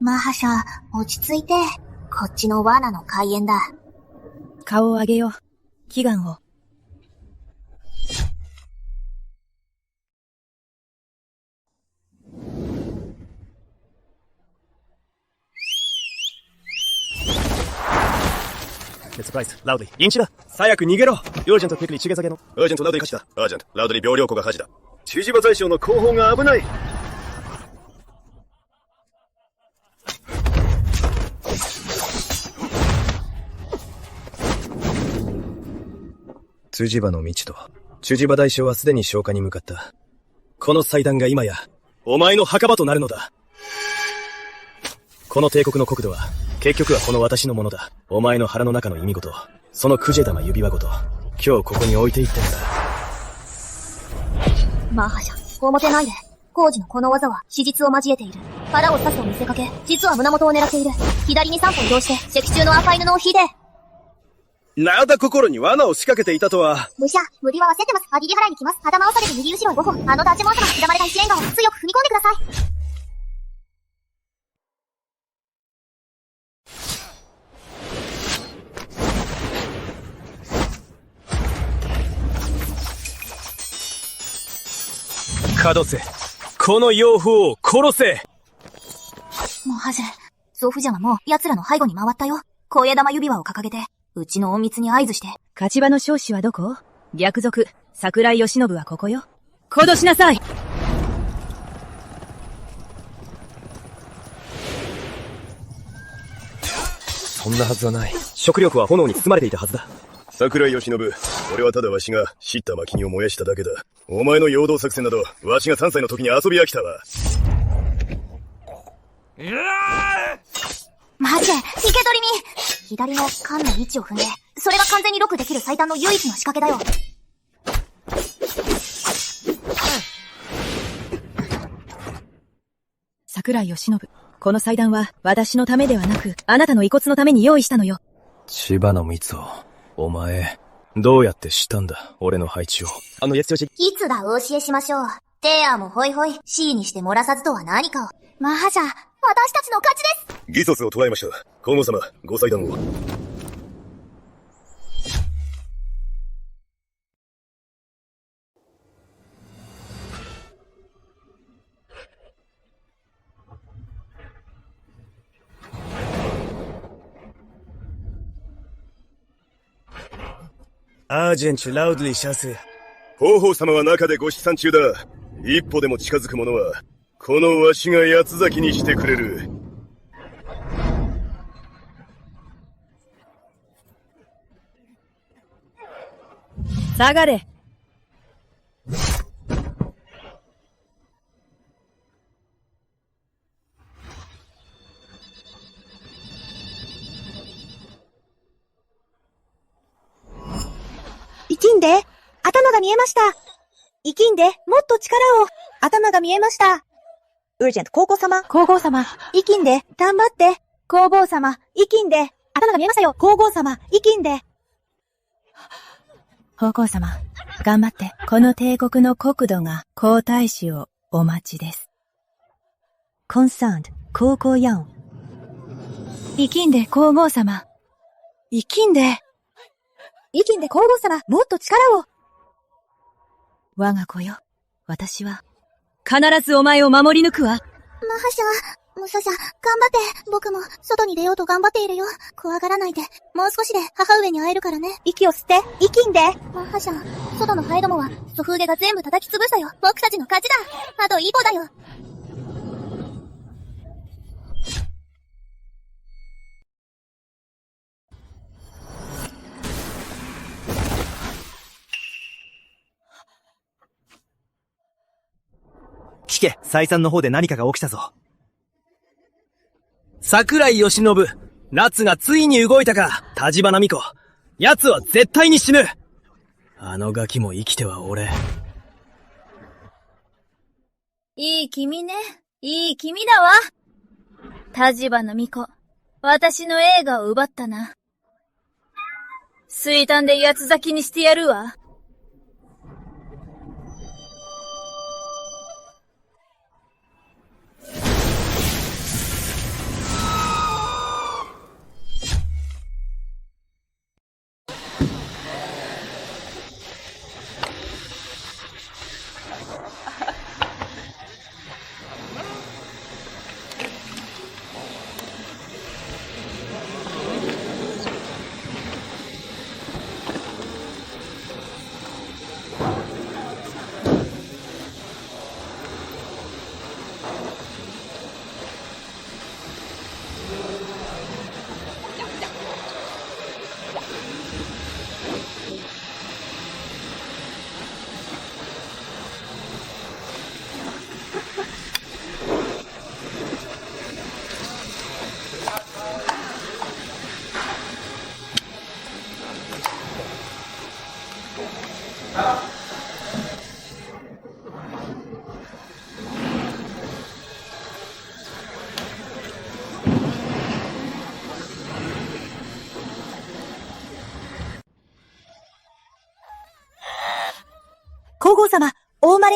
マハシャ、落ち着いて。こっちの罠の開演だ。顔を上げよう。祈願を。レスプライス、ラウドリー、インチだ。早く逃げろ。ヨージェント、クイックリ、チゲ下げの。アージェント、ラウドリー勝ちだ。アージェント、ラウドリー、秒量庫が恥だ。千々和大将の後方が危ない。辻場の道と、辻場大将はすでに消火に向かった。この祭壇が今や、お前の墓場となるのだ。この帝国の国土は、結局はこの私のものだ。お前の腹の中の意味ごと、そのクジェ玉指輪ごと、今日ここに置いていってんだ。マハシャ、表ないで。工事のこの技は、史実を交えている。腹を刺すと見せかけ、実は胸元を狙っている。左に3歩移動して、石柱の赤い布を引いて。なだ心に罠を仕掛けていたとは。むしゃ、無理は焦ってます。アギリ払いに来ます。頭を下げて右後ろへ5歩。あのダッチモン様、刻まれた一連側を強く踏み込んでください。カドセ、この妖婦を殺せ。もうはじ、祖父者はもう奴らの背後に回ったよ。小枝玉指輪を掲げて、うちの隠密に合図して。勝ち場の少子はどこ？逆賊、桜井義信はここよ。殺しなさい。そんなはずはない。食料庫は炎に包まれていたはずだ。桜井義信、俺はただわしが知った薪を燃やしただけだ。お前の陽動作戦など、わしが3歳の時に遊び飽きたわ。マジ、生け捕りに左の缶の位置を踏んで、それが完全にロックできる最短の唯一の仕掛けだよ。桜井義信、この祭壇は私のためではなく、あなたの遺骨のために用意したのよ。千葉の蜜を、お前、どうやって知ったんだ、俺の配置を。いつだお教えしましょう。テアもホイホイ、C にして漏らさずとは何かを。マハジャ、私たちの勝ちです。ギソスを捕らえました。皇后様、ご祭壇を。アージェンチュラウドリーシャス。皇后様は中でご試算中だ。一歩でも近づく者は、このわしが八つ咲きにしてくれる。下がれ。生きんで、頭が見えました。生きんで、もっと力を。頭が見えました。ウージェント皇后様。皇后様。生きんで、頑張って。皇后様。生きんで、頭が見えましたよ。皇后様。生きんで。皇后様、頑張って。この帝国の国土が皇太子をお待ちです。concerned、皇后ヤン。生きんで、皇后様。生きんで。生きんで皇后様、もっと力を。我が子よ、私は、必ずお前を守り抜くわ。マハシャ、ムサシャ、頑張って。僕も、外に出ようと頑張っているよ。怖がらないで。もう少しで母上に会えるからね。息を吸って、生きんで。マハシャ、外のハエどもは、ソフーゲが全部叩き潰したよ。僕たちの勝ちだ。あと一歩だよ。聞け、再三の方で何かが起きたぞ。桜井義信、夏がついに動いたか、立花美子。奴は絶対に死ぬ。あのガキも生きてはおれ。いい君ね。いい君だわ。立花美子。私の映画を奪ったな。水炭で八つ咲きにしてやるわ。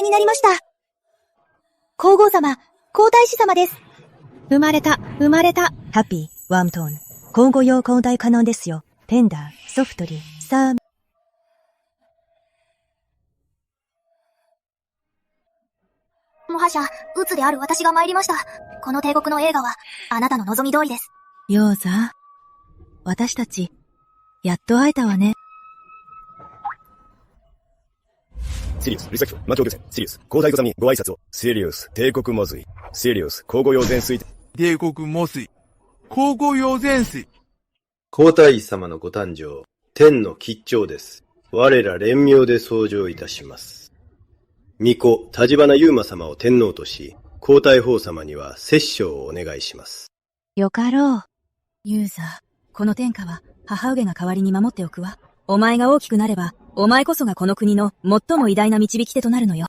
れになりました。皇后様、皇太子様です。生まれた。ハッピー、ワームトーン。交互用交代可能ですよ。テンダー、ソフトリー、サー。もはしゃ、鬱である私が参りました。この帝国の栄華は、あなたの望み通りです。ヨーザ、私たち、やっと会えたわね。シリウス、ルサキフ、魔境漁船、シリウス、皇太子様にご挨拶を。シリウス、帝国魔水。シリウス、交互用全水。帝国魔水。交互用全水。皇太子様のご誕生、天の吉兆です。我ら連名で奏上いたします。巫女、立花悠馬様を天皇とし、皇太后様には摂政をお願いします。よかろう。ユーザー、この天下は母上が代わりに守っておくわ。お前が大きくなれば、お前こそがこの国の最も偉大な導き手となるのよ。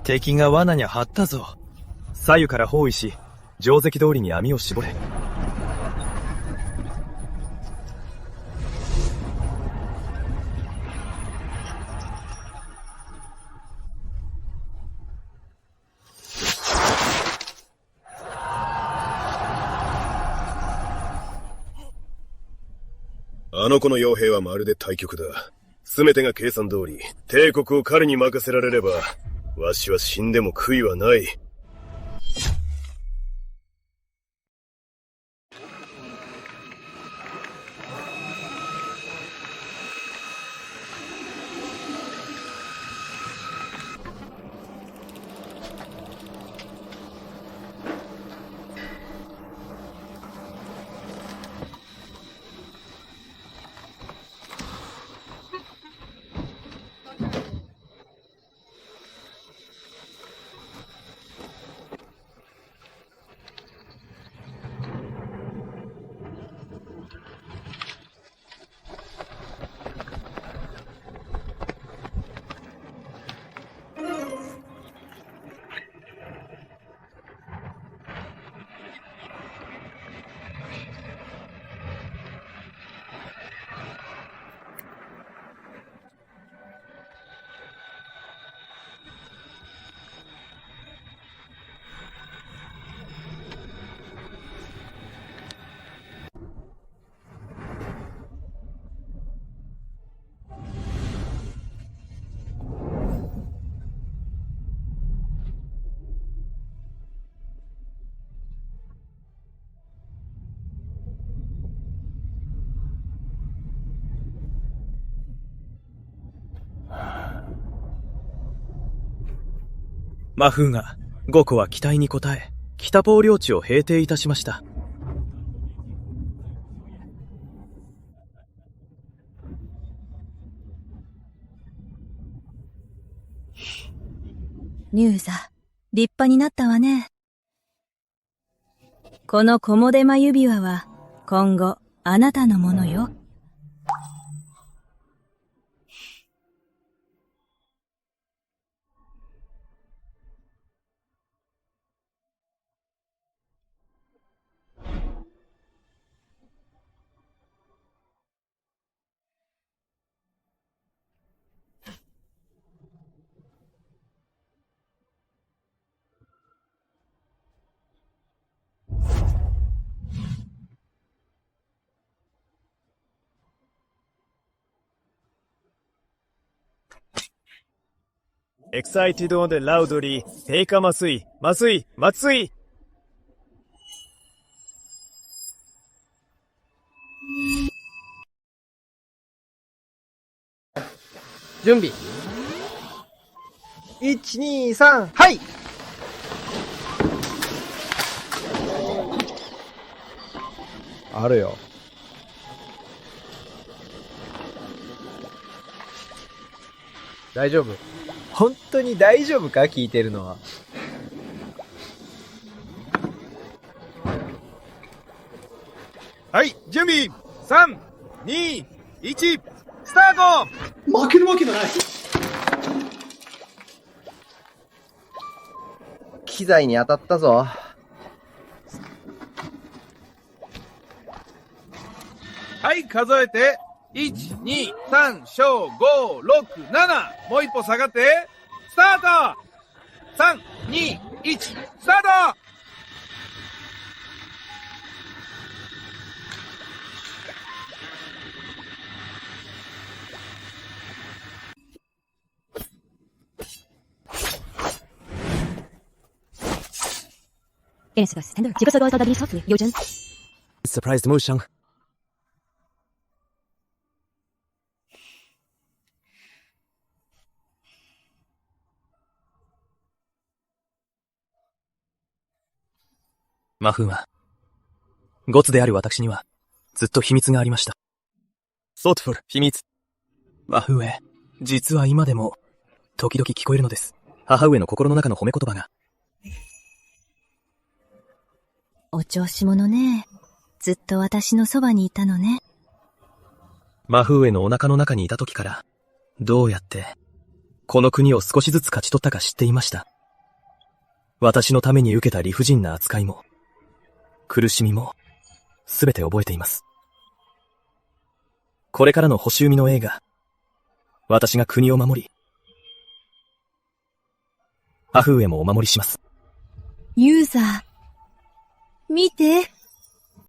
敵が罠に張ったぞ。左右から包囲し、定石通りに網を絞れ。あの子の傭兵はまるで対極だ。すべてが計算通り、帝国を彼に任せられれば、わしは死んでも悔いはない。マフーガ、5個は期待に応え、北方領地を平定いたしました。ニューザ、立派になったわね。この木漏間指輪は、今後、あなたのものよ。excited and loudly, 陛下麻酔、麻酔、麻酔。準備。1、2、3、はい。あるよ。大丈夫？本当に大丈夫か？聞いてるのは。はい、準備 !3、2、1、スタート！負けるわけがない。機材に当たったぞ。はい、数えて。1、2、3、4、5、6、7。もう一歩下がって。スタート！ 3、2、1、スタート！Surprised motion. マフンは、ゴツである私には、ずっと秘密がありました。ソトフル、秘密。マフンへ、実は今でも、時々聞こえるのです。母上の心の中の褒め言葉が。お調子者ね。ずっと私のそばにいたのね。マフーエのお腹の中にいた時から、どうやって、この国を少しずつ勝ち取ったか知っていました。私のために受けた理不尽な扱いも、苦しみも、すべて覚えています。これからの星海の映画、私が国を守り、母上もお守りします。ユーザー、見て。